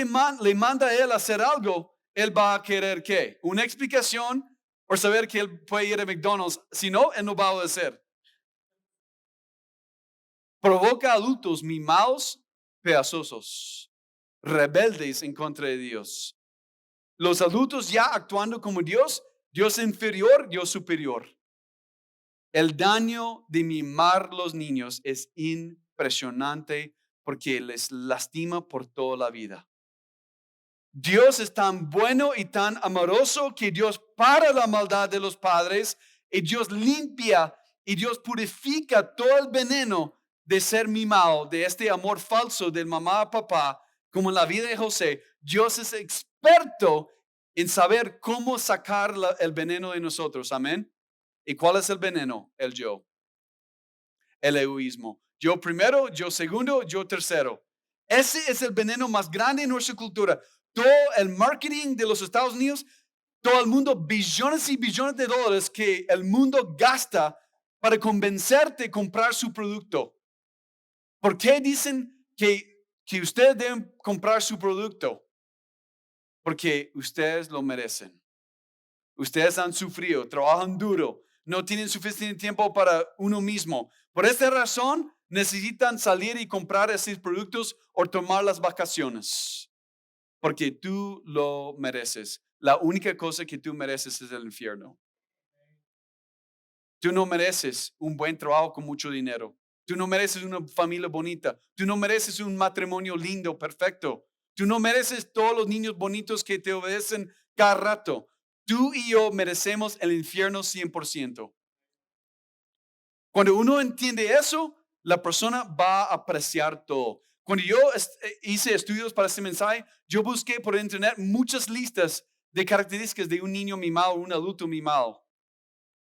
le manda a él a hacer algo, él va a querer ¿qué? Una explicación por saber que él puede ir a McDonald's. Si no, él no va a obedecer. Provoca adultos mimados, perezosos, rebeldes en contra de Dios. Los adultos ya actuando como Dios, Dios inferior, Dios superior. El daño de mimar los niños es impresionante porque les lastima por toda la vida. Dios es tan bueno y tan amoroso que Dios para la maldad de los padres y Dios limpia y Dios purifica todo el veneno de ser mimado, de este amor falso del mamá a papá, como en la vida de José. Dios es experto en saber cómo sacar el veneno de nosotros. Amén. ¿Y cuál es el veneno? El yo, el egoísmo. Yo primero, yo segundo, yo tercero. Ese es el veneno más grande en nuestra cultura. Todo el marketing de los Estados Unidos, todo el mundo, billones y billones de dólares que el mundo gasta para convencerte de comprar su producto. ¿Por qué dicen que ustedes deben comprar su producto? Porque ustedes lo merecen. Ustedes han sufrido, trabajan duro, no tienen suficiente tiempo para uno mismo. Por esta razón, necesitan salir y comprar esos productos o tomar las vacaciones. Porque tú lo mereces. La única cosa que tú mereces es el infierno. Tú no mereces un buen trabajo con mucho dinero. Tú no mereces una familia bonita. Tú no mereces un matrimonio lindo, perfecto. Tú no mereces todos los niños bonitos que te obedecen cada rato. Tú y yo merecemos el infierno 100%. Cuando uno entiende eso, la persona va a apreciar todo. Cuando yo hice estudios para este mensaje, yo busqué por internet muchas listas de características de un niño mimado, un adulto mimado.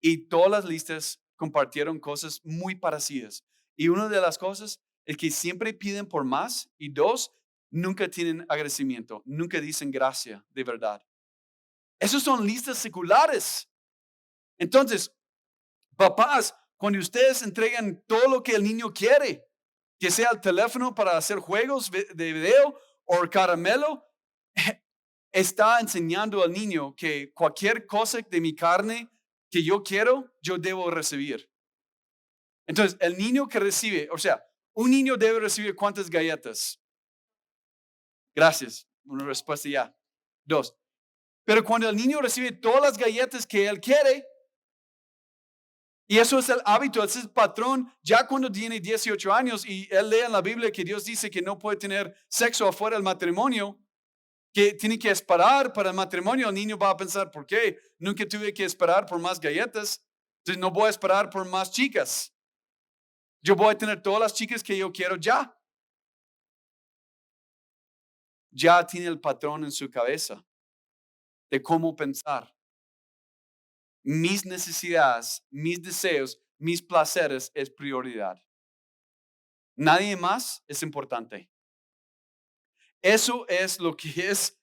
Y todas las listas compartieron cosas muy parecidas. Y una de las cosas es que siempre piden por más. Y dos, nunca tienen agradecimiento. Nunca dicen gracias de verdad. Esas son listas seculares. Entonces, papás, cuando ustedes entregan todo lo que el niño quiere, que sea el teléfono para hacer juegos de video o el caramelo, está enseñando al niño que cualquier cosa de mi carne que yo quiero, yo debo recibir. Entonces, el niño que recibe, o sea, un niño debe recibir ¿cuántas galletas? Gracias. Una respuesta ya. Dos. Pero cuando el niño recibe todas las galletas que él quiere, y eso es el hábito, ese es el patrón, ya cuando tiene 18 años y él lee en la Biblia que Dios dice que no puede tener sexo afuera del matrimonio, que tiene que esperar para el matrimonio, el niño va a pensar, ¿por qué? Nunca tuve que esperar por más galletas, entonces no voy a esperar por más chicas. Yo voy a tener todas las chicas que yo quiero ya. Ya tiene el patrón en su cabeza de cómo pensar. Mis necesidades, mis deseos, mis placeres es prioridad. Nadie más es importante. Eso es lo que es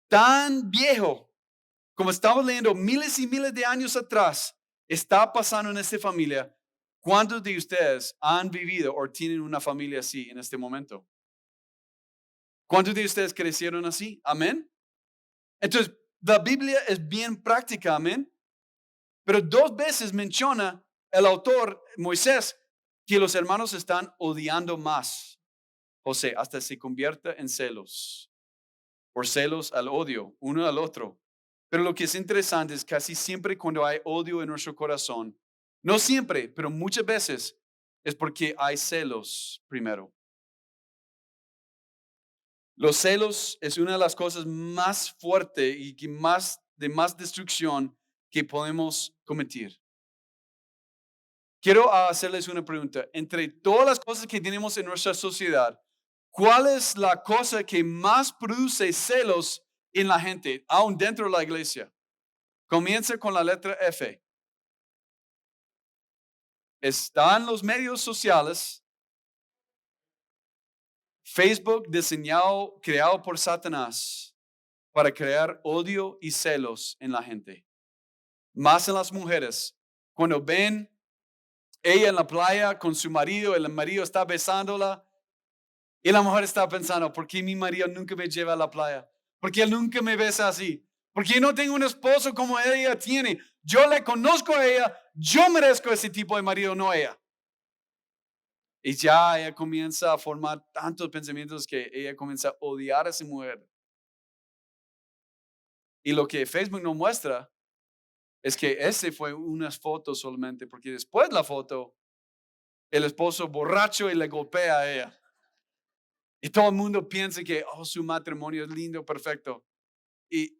tan viejo. Como estamos leyendo miles y miles de años atrás, está pasando en esta familia. ¿Cuántos de ustedes han vivido o tienen una familia así en este momento? ¿Cuántos de ustedes crecieron así? Amén. Entonces, la Biblia es bien práctica, amén. Pero dos veces menciona el autor, Moisés, que los hermanos están odiando más. José, hasta se convierte en celos. Por celos al odio, uno al otro. Pero lo que es interesante es casi siempre cuando hay odio en nuestro corazón, no siempre, pero muchas veces es porque hay celos primero. Los celos es una de las cosas más fuertes y que más destrucción que podemos cometer. Quiero hacerles una pregunta. Entre todas las cosas que tenemos en nuestra sociedad, ¿cuál es la cosa que más produce celos en la gente, aún dentro de la iglesia? Comienza con la letra F. Están los medios sociales, Facebook diseñado, creado por Satanás para crear odio y celos en la gente. Más en las mujeres. Cuando ven ella en la playa con su marido, el marido está besándola y la mujer está pensando, ¿por qué mi marido nunca me lleva a la playa? ¿Por qué él nunca me besa así? ¿Por qué no tengo un esposo como ella tiene? Yo le conozco a ella, yo merezco ese tipo de marido, no ella. Y ya ella comienza a formar tantos pensamientos que ella comienza a odiar a esa mujer. Y lo que Facebook no muestra es que ese fue unas fotos solamente, porque después de la foto, el esposo borracho y le golpea a ella. Y todo el mundo piensa que su matrimonio es lindo, perfecto. Y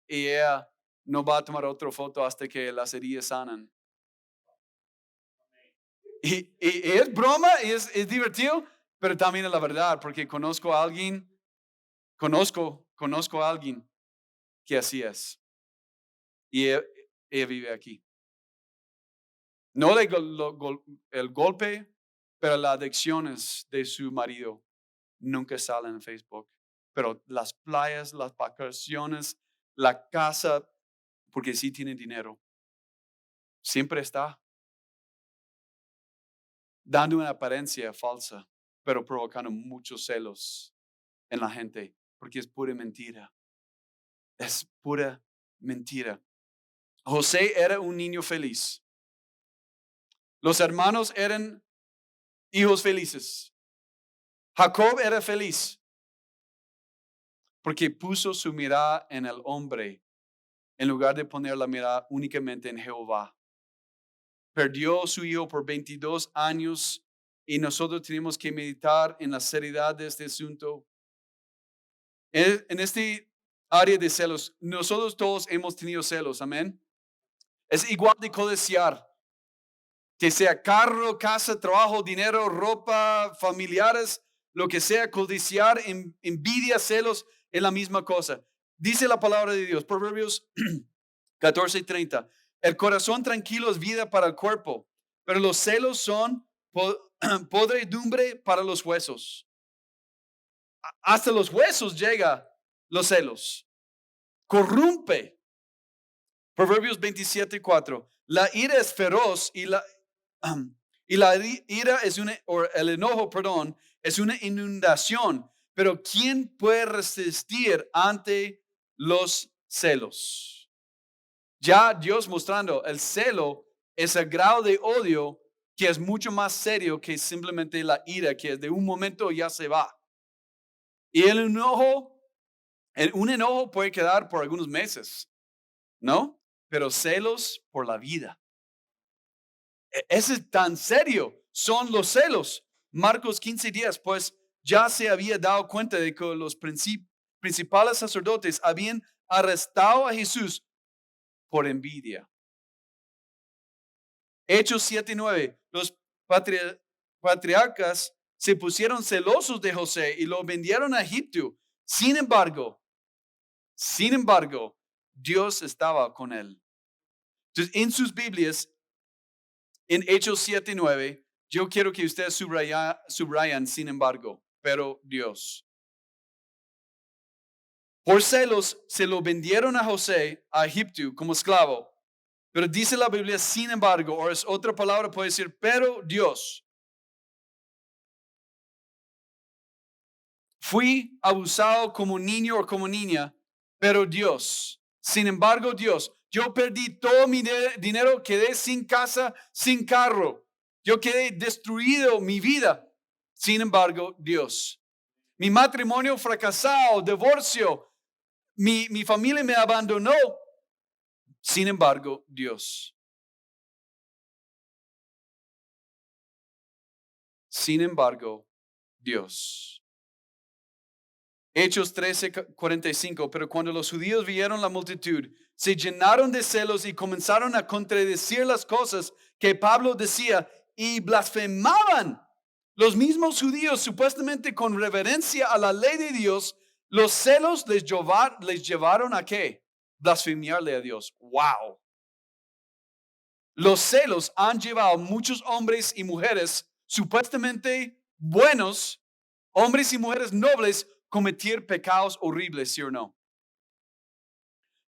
ella no va a tomar otra foto hasta que las heridas sanan. Y es broma, y es divertido, pero también es la verdad, porque conozco a alguien que así es. Y ella vive aquí. No el golpe, pero las adicciones de su marido nunca salen en Facebook. Pero las playas, las vacaciones, la casa, porque sí tiene dinero, siempre está dando una apariencia falsa, pero provocando muchos celos en la gente, porque es pura mentira. Es pura mentira. José era un niño feliz. Los hermanos eran hijos felices. Jacob era feliz porque puso su mirada en el hombre en lugar de poner la mirada únicamente en Jehová. Perdió a su hijo por 22 años y nosotros tenemos que meditar en la seriedad de este asunto. En este área de celos, nosotros todos hemos tenido celos, amén. Es igual de codiciar, que sea carro, casa, trabajo, dinero, ropa, familiares, lo que sea, codiciar, envidia, celos, es la misma cosa. Dice la palabra de Dios, Proverbios 14:30. El corazón tranquilo es vida para el cuerpo, pero los celos son podredumbre para los huesos. Hasta los huesos llega los celos. Corrompe. Proverbios 27:4. La ira es feroz y la ira es o el enojo, perdón, es una inundación. Pero ¿quién puede resistir ante los celos? Ya Dios mostrando el celo es el grado de odio que es mucho más serio que simplemente la ira, que de un momento ya se va. Y un enojo puede quedar por algunos meses, ¿no? Pero celos por la vida. Ese es tan serio, son los celos. Marcos 15:10, pues ya se había dado cuenta de que los principales sacerdotes habían arrestado a Jesús por envidia. Hechos 7:9, los patriarcas se pusieron celosos de José y lo vendieron a Egipto. Sin embargo, Dios estaba con él. Entonces, en sus Biblias, en Hechos 7:9, yo quiero que ustedes subrayan, sin embargo, pero Dios. Por celos se lo vendieron a José a Egipto como esclavo. Pero dice la Biblia, sin embargo, o es otra palabra, puede decir, pero Dios. Fui abusado como niño o como niña, pero Dios. Sin embargo, Dios. Yo perdí todo mi dinero, quedé sin casa, sin carro. Yo quedé destruido, mi vida. Sin embargo, Dios. Mi matrimonio fracasado, divorcio. Mi familia me abandonó. Sin embargo, Dios. Sin embargo, Dios. Hechos 13:45. Pero cuando los judíos vieron la multitud, se llenaron de celos y comenzaron a contradecir las cosas que Pablo decía y blasfemaban. Los mismos judíos, supuestamente con reverencia a la ley de Dios, los celos les llevaron a ¿qué? Blasfemiarle a Dios. ¡Wow! Los celos han llevado a muchos hombres y mujeres supuestamente buenos, hombres y mujeres nobles, cometer pecados horribles, ¿sí o no?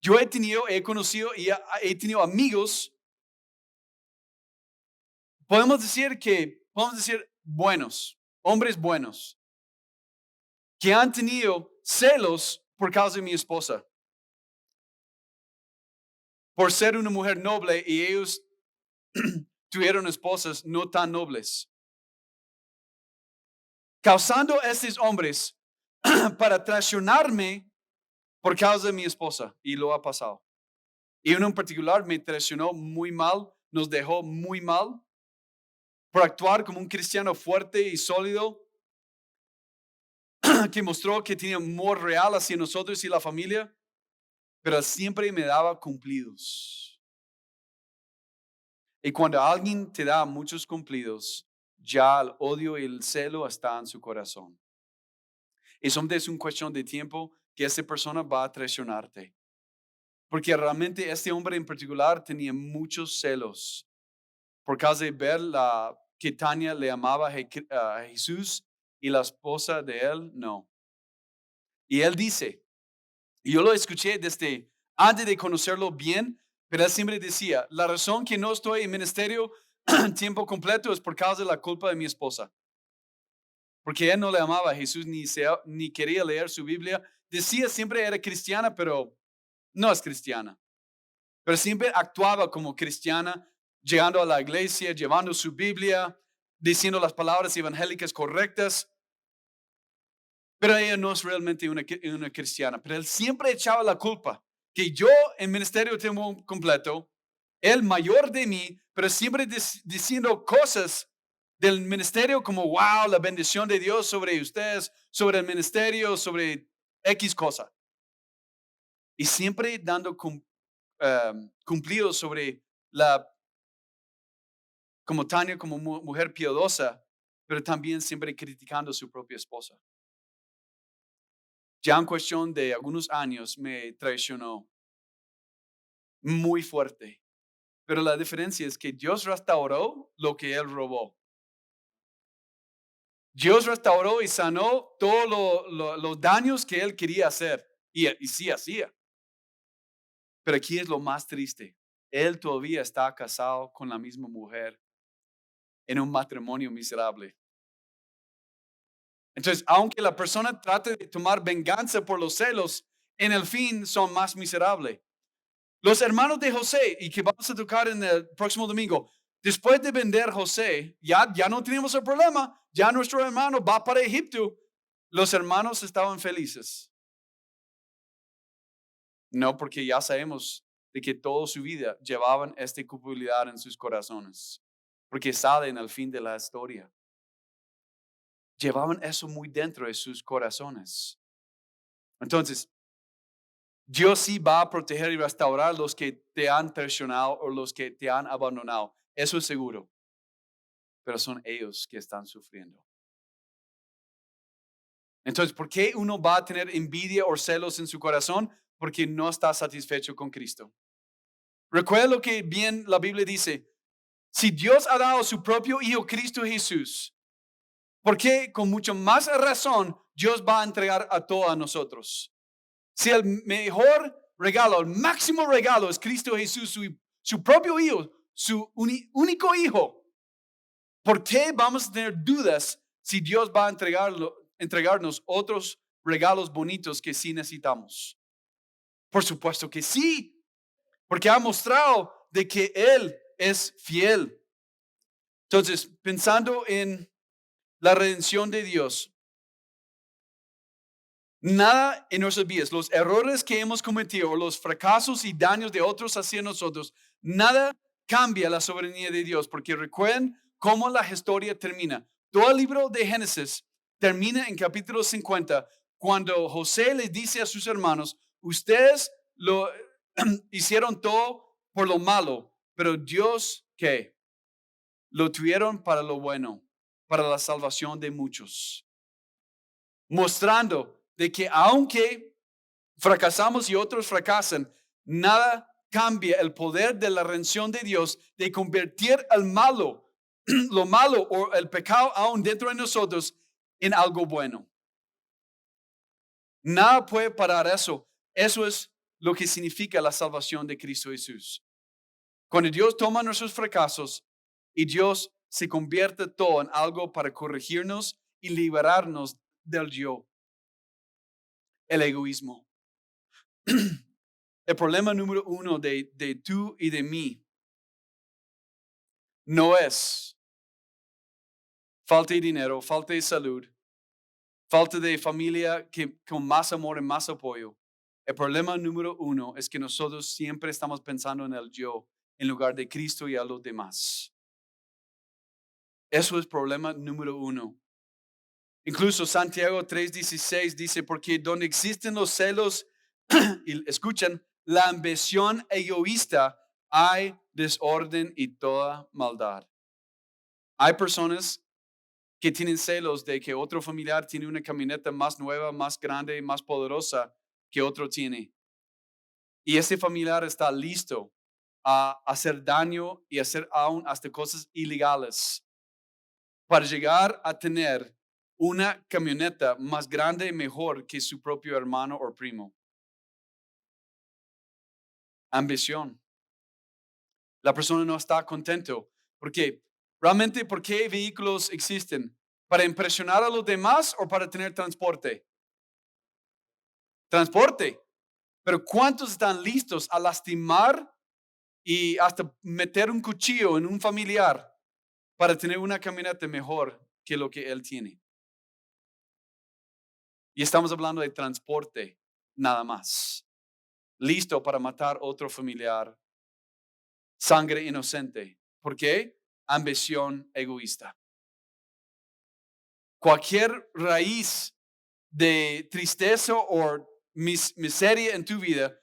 Yo he conocido y he tenido amigos, podemos decir buenos, hombres buenos, que han tenido celos por causa de mi esposa, por ser una mujer noble y ellos tuvieron esposas no tan nobles, causando a estos hombres para traicionarme por causa de mi esposa, y lo ha pasado. Y uno en particular me traicionó muy mal, nos dejó muy mal por actuar como un cristiano fuerte y sólido que mostró que tenía amor real hacia nosotros y la familia, pero siempre me daba cumplidos. Y cuando alguien te da muchos cumplidos, ya el odio y el celo está en su corazón. Y solamente es una cuestión de tiempo que esa persona va a traicionarte. Porque realmente este hombre en particular tenía muchos celos por causa de ver que Tania le amaba a Jesús y la esposa de él no. Y él dice, y yo lo escuché desde antes de conocerlo bien, pero él siempre decía, la razón que no estoy en ministerio tiempo completo es por causa de la culpa de mi esposa. Porque él no le amaba a Jesús ni quería leer su Biblia. Decía siempre era cristiana, pero no es cristiana. Pero siempre actuaba como cristiana, llegando a la iglesia, llevando su Biblia, diciendo las palabras evangélicas correctas. Pero ella no es realmente una cristiana. Pero él siempre echaba la culpa. Que yo en ministerio tiempo completo, él mayor de mí, pero siempre diciendo cosas del ministerio como, wow, la bendición de Dios sobre ustedes, sobre el ministerio, sobre X cosa. Y siempre dando cumplidos sobre como Tania, como mujer piadosa, pero también siempre criticando a su propia esposa. Ya en cuestión de algunos años me traicionó muy fuerte, pero la diferencia es que Dios restauró lo que él robó. Dios restauró y sanó todos los daños que él quería hacer y sí hacía. Pero aquí es lo más triste. Él todavía está casado con la misma mujer en un matrimonio miserable. Entonces, aunque la persona trate de tomar venganza por los celos, en el fin son más miserables. Los hermanos de José, y que vamos a tocar en el próximo domingo, después de vender José, ya no tenemos el problema, ya nuestro hermano va para Egipto. Los hermanos estaban felices. No, porque ya sabemos de que toda su vida llevaban esta culpabilidad en sus corazones, porque sale en el fin de la historia. Llevaban eso muy dentro de sus corazones. Entonces, Dios sí va a proteger y restaurar los que te han traicionado o los que te han abandonado. Eso es seguro. Pero son ellos que están sufriendo. Entonces, ¿por qué uno va a tener envidia o celos en su corazón? Porque no está satisfecho con Cristo. Recuerda lo que bien la Biblia dice. Si Dios ha dado su propio Hijo Cristo Jesús, ¿por qué con mucho más razón Dios va a entregar a todos nosotros? Si el mejor regalo, el máximo regalo es Cristo Jesús, su propio Hijo, su único Hijo, ¿por qué vamos a tener dudas si Dios va a entregarnos otros regalos bonitos que sí necesitamos? Por supuesto que sí, porque ha mostrado de que Él es fiel. Entonces, pensando en la redención de Dios, Nada en nuestras vidas, los errores que hemos cometido, los fracasos y daños de otros hacia nosotros, nada cambia la soberanía de Dios, porque recuerden cómo la historia termina. Todo el libro de Génesis termina en capítulo 50, cuando José les dice a sus hermanos, ustedes lo hicieron todo por lo malo, pero Dios, ¿qué? Lo tuvieron para lo bueno, para la salvación de muchos, mostrando de que aunque fracasamos y otros fracasan, nada cambia el poder de la redención de Dios de convertir el malo, lo malo o el pecado aún dentro de nosotros en algo bueno. Nada puede parar eso. Eso es lo que significa la salvación de Cristo Jesús. Cuando Dios toma nuestros fracasos y Dios se convierte todo en algo para corregirnos y liberarnos del yo, el egoísmo. El problema número uno de tú y de mí no es falta de dinero, falta de salud, falta de familia con más amor y más apoyo. El problema número uno es que nosotros siempre estamos pensando en el yo en lugar de Cristo y a los demás. Eso es problema número uno. Incluso Santiago 3:16 dice, porque donde existen los celos y escuchan, la ambición egoísta, hay desorden y toda maldad. Hay personas que tienen celos de que otro familiar tiene una camioneta más nueva, más grande, más poderosa que otro tiene. Y ese familiar está listo a hacer daño y hacer aún hasta cosas ilegales para llegar a tener una camioneta más grande y mejor que su propio hermano o primo. Ambición. La persona no está contento. ¿Por qué? Realmente, ¿por qué vehículos existen? ¿Para impresionar a los demás o para tener transporte? Transporte. Pero ¿cuántos están listos a lastimar y hasta meter un cuchillo en un familiar para tener una camioneta mejor que lo que él tiene? Y estamos hablando de transporte, nada más. Listo para matar otro familiar. Sangre inocente. ¿Por qué? Ambición egoísta. Cualquier raíz de tristeza o miseria en tu vida,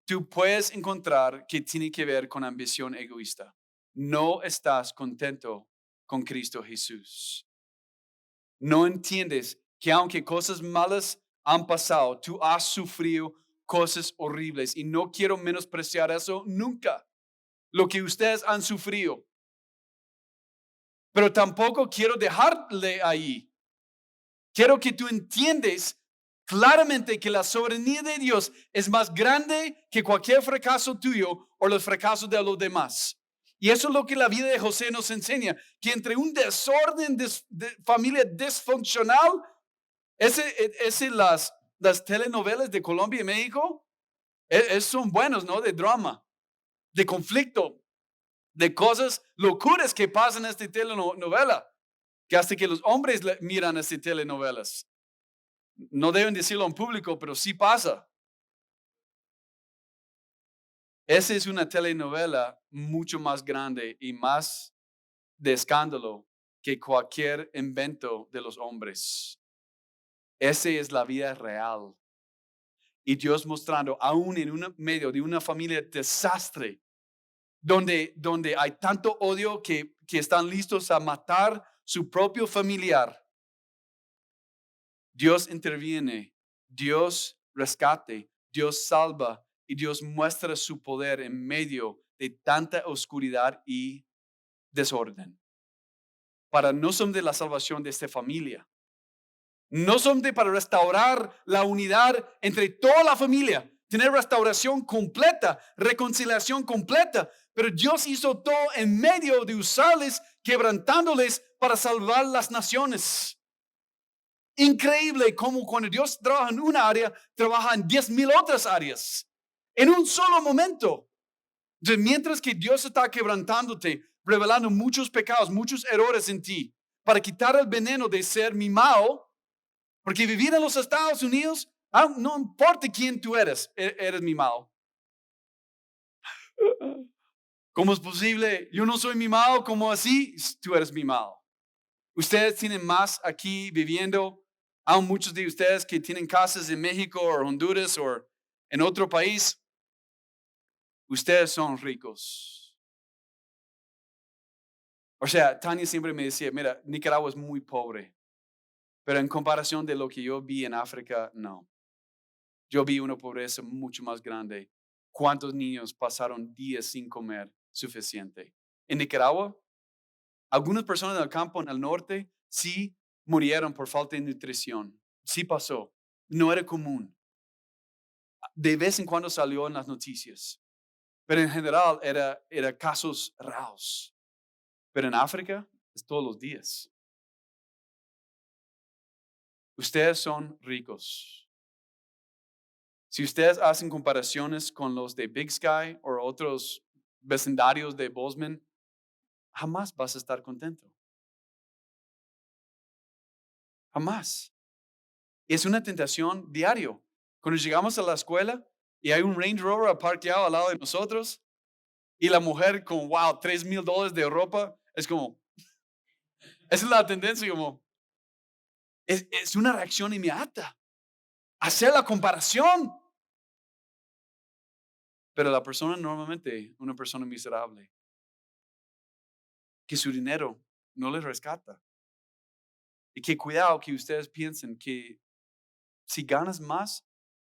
tú puedes encontrar que tiene que ver con ambición egoísta. No estás contento con Cristo Jesús. No entiendes que aunque cosas malas han pasado, tú has sufrido cosas horribles y no quiero menospreciar eso nunca, lo que ustedes han sufrido. Pero tampoco quiero dejarle ahí. Quiero que tú entiendes claramente que la soberanía de Dios es más grande que cualquier fracaso tuyo o los fracasos de los demás. Y eso es lo que la vida de José nos enseña, que entre un desorden de familia disfuncional, las telenovelas de Colombia y México, son buenos, ¿no? De drama, de conflicto, de cosas locuras que pasan en esta telenovela, que hasta que los hombres miran estas telenovelas. No deben decirlo en público, pero sí pasa. Esa es una telenovela mucho más grande y más de escándalo que cualquier invento de los hombres. Esa es la vida real. Y Dios mostrando, aún en medio de una familia desastre, donde hay tanto odio que están listos a matar su propio familiar, Dios interviene, Dios rescate, Dios salva y Dios muestra su poder en medio de tanta oscuridad y desorden. Para no son de la salvación de esta familia, no son para restaurar la unidad entre toda la familia, tener restauración completa, reconciliación completa, pero Dios hizo todo en medio de usarles, quebrantándoles para salvar las naciones. Increíble cómo cuando Dios trabaja en una área, trabaja en 10,000 otras áreas, en un solo momento. Entonces, mientras que Dios está quebrantándote, revelando muchos pecados, muchos errores en ti, para quitar el veneno de ser mimado, Porque vivir en los Estados Unidos, no importa quién tú eres, eres mimado. ¿Cómo es posible? Yo no soy mimado, ¿cómo así? Tú eres mimado. Ustedes tienen más aquí viviendo. Hay muchos de ustedes que tienen casas en México o Honduras o en otro país. Ustedes son ricos. O sea, Tania siempre me decía, mira, Nicaragua es muy pobre, pero en comparación de lo que yo vi en África, no. Yo vi una pobreza mucho más grande. ¿Cuántos niños pasaron días sin comer suficiente? En Nicaragua, algunas personas del campo en el norte sí murieron por falta de nutrición. Sí pasó. No era común. De vez en cuando salió en las noticias. Pero en general era casos raros. Pero en África es todos los días. Ustedes son ricos. Si ustedes hacen comparaciones con los de Big Sky o otros vecindarios de Bozeman, jamás vas a estar contento. Jamás. Es una tentación diario. Cuando llegamos a la escuela y hay un Range Rover parqueado al lado de nosotros y la mujer con, wow, $3,000 de ropa, es como, esa es la tendencia, como, es una reacción inmediata. Hacer la comparación. Pero la persona normalmente, una persona miserable, que su dinero no les rescata. Y que cuidado que ustedes piensen que si ganas más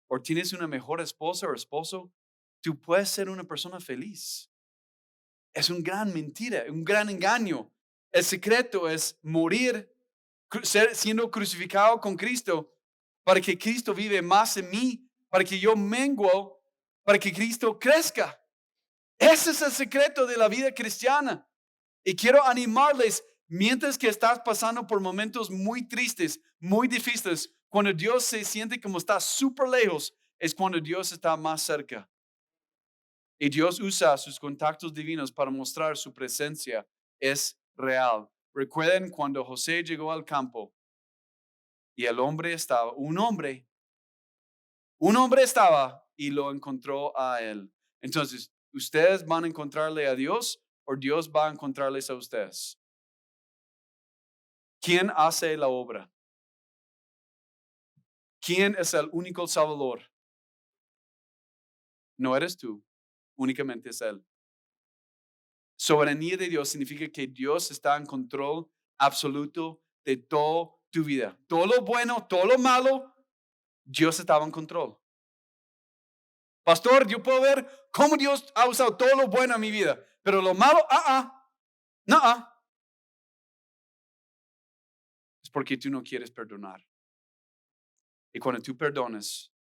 o tienes una mejor esposa o esposo, tú puedes ser una persona feliz. Es una gran mentira, un gran engaño. El secreto es morir, siendo crucificado con Cristo, para que Cristo vive más en mí, para que yo menguo, para que Cristo crezca. Ese es el secreto de la vida cristiana. Y quiero animarles, mientras que estás pasando por momentos muy tristes, muy difíciles, cuando Dios se siente como está súper lejos, es cuando Dios está más cerca. Y Dios usa sus contactos divinos para mostrar su presencia es real. Recuerden cuando José llegó al campo y el hombre estaba, un hombre estaba y lo encontró a él. Entonces, ¿ustedes van a encontrarle a Dios o Dios va a encontrarles a ustedes? ¿Quién hace la obra? ¿Quién es el único salvador? No eres tú, únicamente es Él. Soberanía de Dios significa que Dios está en control absoluto de toda tu vida. Todo lo bueno, todo lo malo, Dios estaba en control. Pastor, yo puedo ver cómo Dios ha usado todo lo bueno en mi vida, pero lo malo, no. Es porque tú no quieres perdonar. Y cuando tú perdones,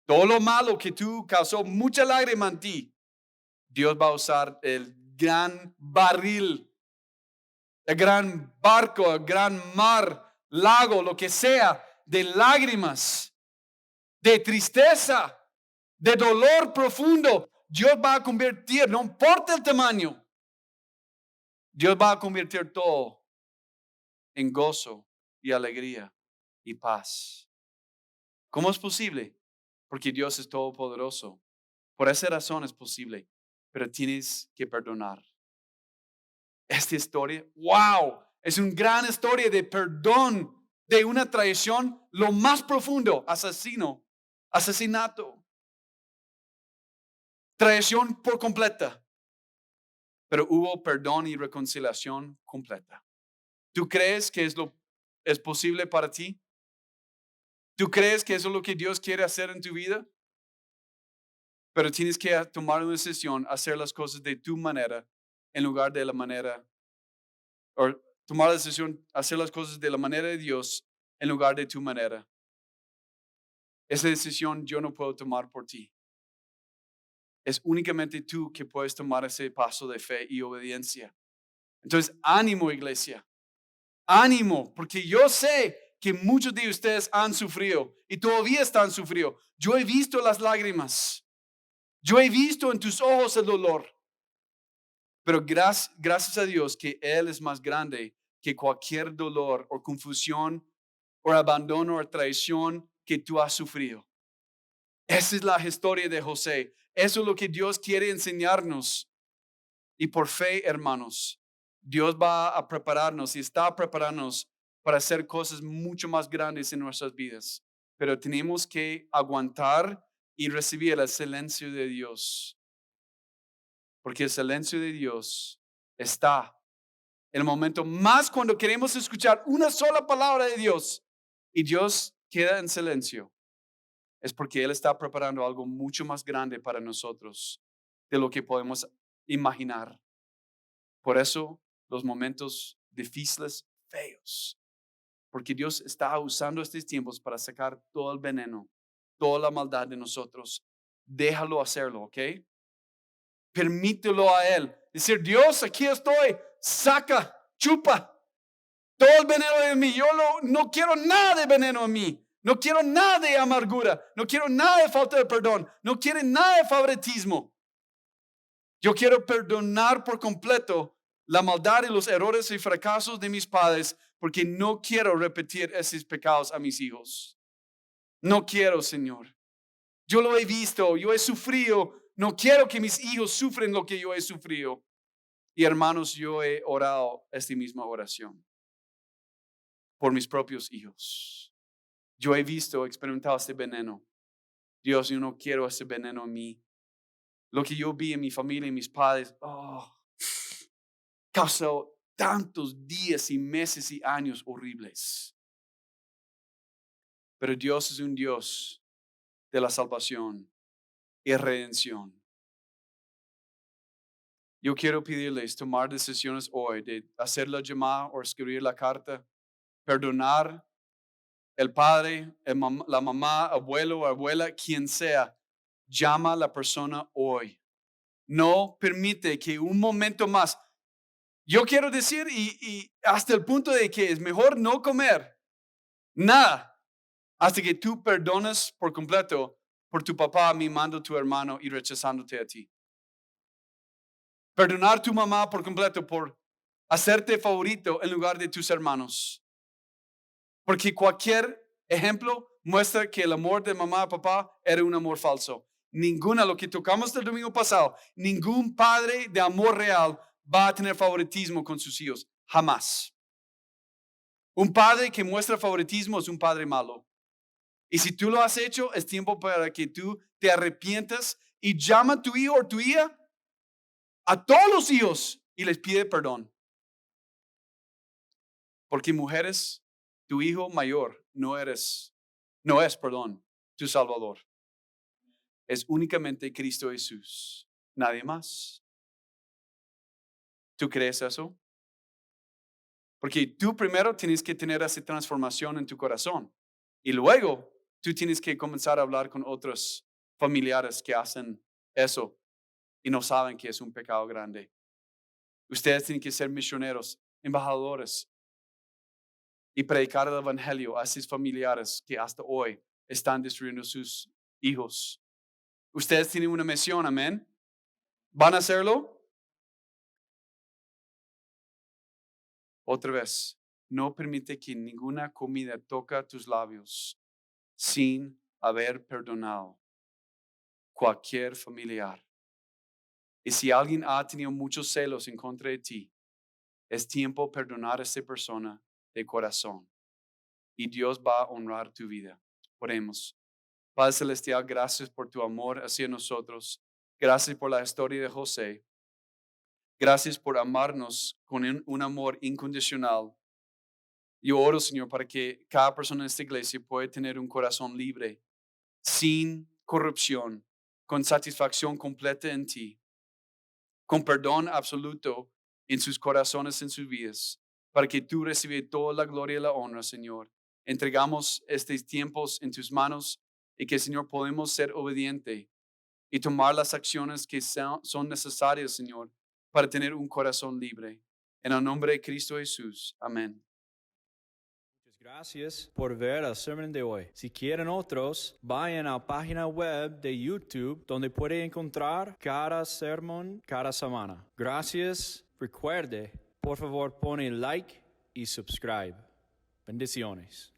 todo lo malo que tú causó mucha lágrima en ti, Dios va a usar el gran barril, el gran barco, el gran mar, lago, lo que sea, de lágrimas, de tristeza, de dolor profundo. Dios va a convertir, no importa el tamaño, Dios va a convertir todo en gozo y alegría y paz. ¿Cómo es posible? Porque Dios es todopoderoso. Por esa razón es posible, pero tienes que perdonar. Esta historia, wow, es una gran historia de perdón, de una traición, lo más profundo, asesinato, traición por completa, pero hubo perdón y reconciliación completa. ¿Tú crees que es posible para ti? ¿Tú crees que eso es lo que Dios quiere hacer en tu vida? Pero tienes que tomar una decisión, hacer las cosas de tu manera en lugar de la manera, o tomar la decisión, hacer las cosas de la manera de Dios en lugar de tu manera. Esa decisión yo no puedo tomar por ti. Es únicamente tú que puedes tomar ese paso de fe y obediencia. Entonces, ánimo, iglesia. Ánimo, porque yo sé que muchos de ustedes han sufrido y todavía están sufriendo. Yo he visto las lágrimas. Yo he visto en tus ojos el dolor. Pero gracias a Dios que Él es más grande que cualquier dolor o confusión por abandono o traición que tú has sufrido. Esa es la historia de José. Eso es lo que Dios quiere enseñarnos. Y por fe, hermanos, Dios va a prepararnos y está preparándonos para hacer cosas mucho más grandes en nuestras vidas. Pero tenemos que aguantar y recibir el silencio de Dios. Porque el silencio de Dios está en el momento más cuando queremos escuchar una sola palabra de Dios y Dios queda en silencio. Es porque Él está preparando algo mucho más grande para nosotros de lo que podemos imaginar. Por eso los momentos difíciles, feos, porque Dios está usando estos tiempos para sacar todo el veneno, toda la maldad de nosotros. Déjalo hacerlo, ¿ok? Permítelo a Él. Decir, Dios, aquí estoy, saca, chupa todo el veneno de mí. Yo no quiero nada de veneno en mí. No quiero nada de amargura. No quiero nada de falta de perdón. No quiero nada de favoritismo. Yo quiero perdonar por completo la maldad y los errores y fracasos de mis padres porque no quiero repetir esos pecados a mis hijos. No quiero, Señor. Yo lo he visto, yo he sufrido. No quiero que mis hijos sufren lo que yo he sufrido. Y hermanos, yo he orado esta misma oración por mis propios hijos. Yo he visto, experimentado este veneno. Dios, yo no quiero ese veneno en mí. Lo que yo vi en mi familia y mis padres, causó tantos días y meses y años horribles. Pero Dios es un Dios de la salvación y redención. Yo quiero pedirles tomar decisiones hoy de hacer la llamada o escribir la carta, perdonar el padre, la mamá, abuelo, abuela, quien sea. Llama a la persona hoy. No permite que un momento más. Yo quiero decir, y hasta el punto de que es mejor no comer nada hasta que tú perdones por completo por tu papá mimando a tu hermano y rechazándote a ti. Perdonar a tu mamá por completo por hacerte favorito en lugar de tus hermanos. Porque cualquier ejemplo muestra que el amor de mamá y papá era un amor falso. Ninguna, lo que tocamos el domingo pasado, ningún padre de amor real va a tener favoritismo con sus hijos. Jamás. Un padre que muestra favoritismo es un padre malo. Y si tú lo has hecho, es tiempo para que tú te arrepientas y llama a tu hijo o tu hija, a todos los hijos, y les pide perdón. Porque mujeres, tu hijo mayor no es, tu Salvador. Es únicamente Cristo Jesús, nadie más. ¿Tú crees eso? Porque tú primero tienes que tener esa transformación en tu corazón y luego tú tienes que comenzar a hablar con otros familiares que hacen eso y no saben que es un pecado grande. Ustedes tienen que ser misioneros, embajadores y predicar el evangelio a sus familiares que hasta hoy están destruyendo sus hijos. Ustedes tienen una misión, amén. ¿Van a hacerlo? Otra vez, no permite que ninguna comida toque tus labios sin haber perdonado cualquier familiar. Y si alguien ha tenido muchos celos en contra de ti, es tiempo de perdonar a esa persona de corazón. Y Dios va a honrar tu vida. Oremos. Padre Celestial, gracias por tu amor hacia nosotros. Gracias por la historia de José. Gracias por amarnos con un amor incondicional. Yo oro, Señor, para que cada persona en esta iglesia pueda tener un corazón libre, sin corrupción, con satisfacción completa en ti, con perdón absoluto en sus corazones, en sus vidas, para que tú recibas toda la gloria y la honra, Señor. Entregamos estos tiempos en tus manos y que, Señor, podemos ser obedientes y tomar las acciones que son necesarias, Señor, para tener un corazón libre. En el nombre de Cristo Jesús. Amén. Muchas gracias por ver el sermón de hoy. Si quieren otros, vayan a la página web de YouTube donde pueden encontrar cada sermón cada semana. Gracias. Recuerde, por favor, pone like y subscribe. Bendiciones.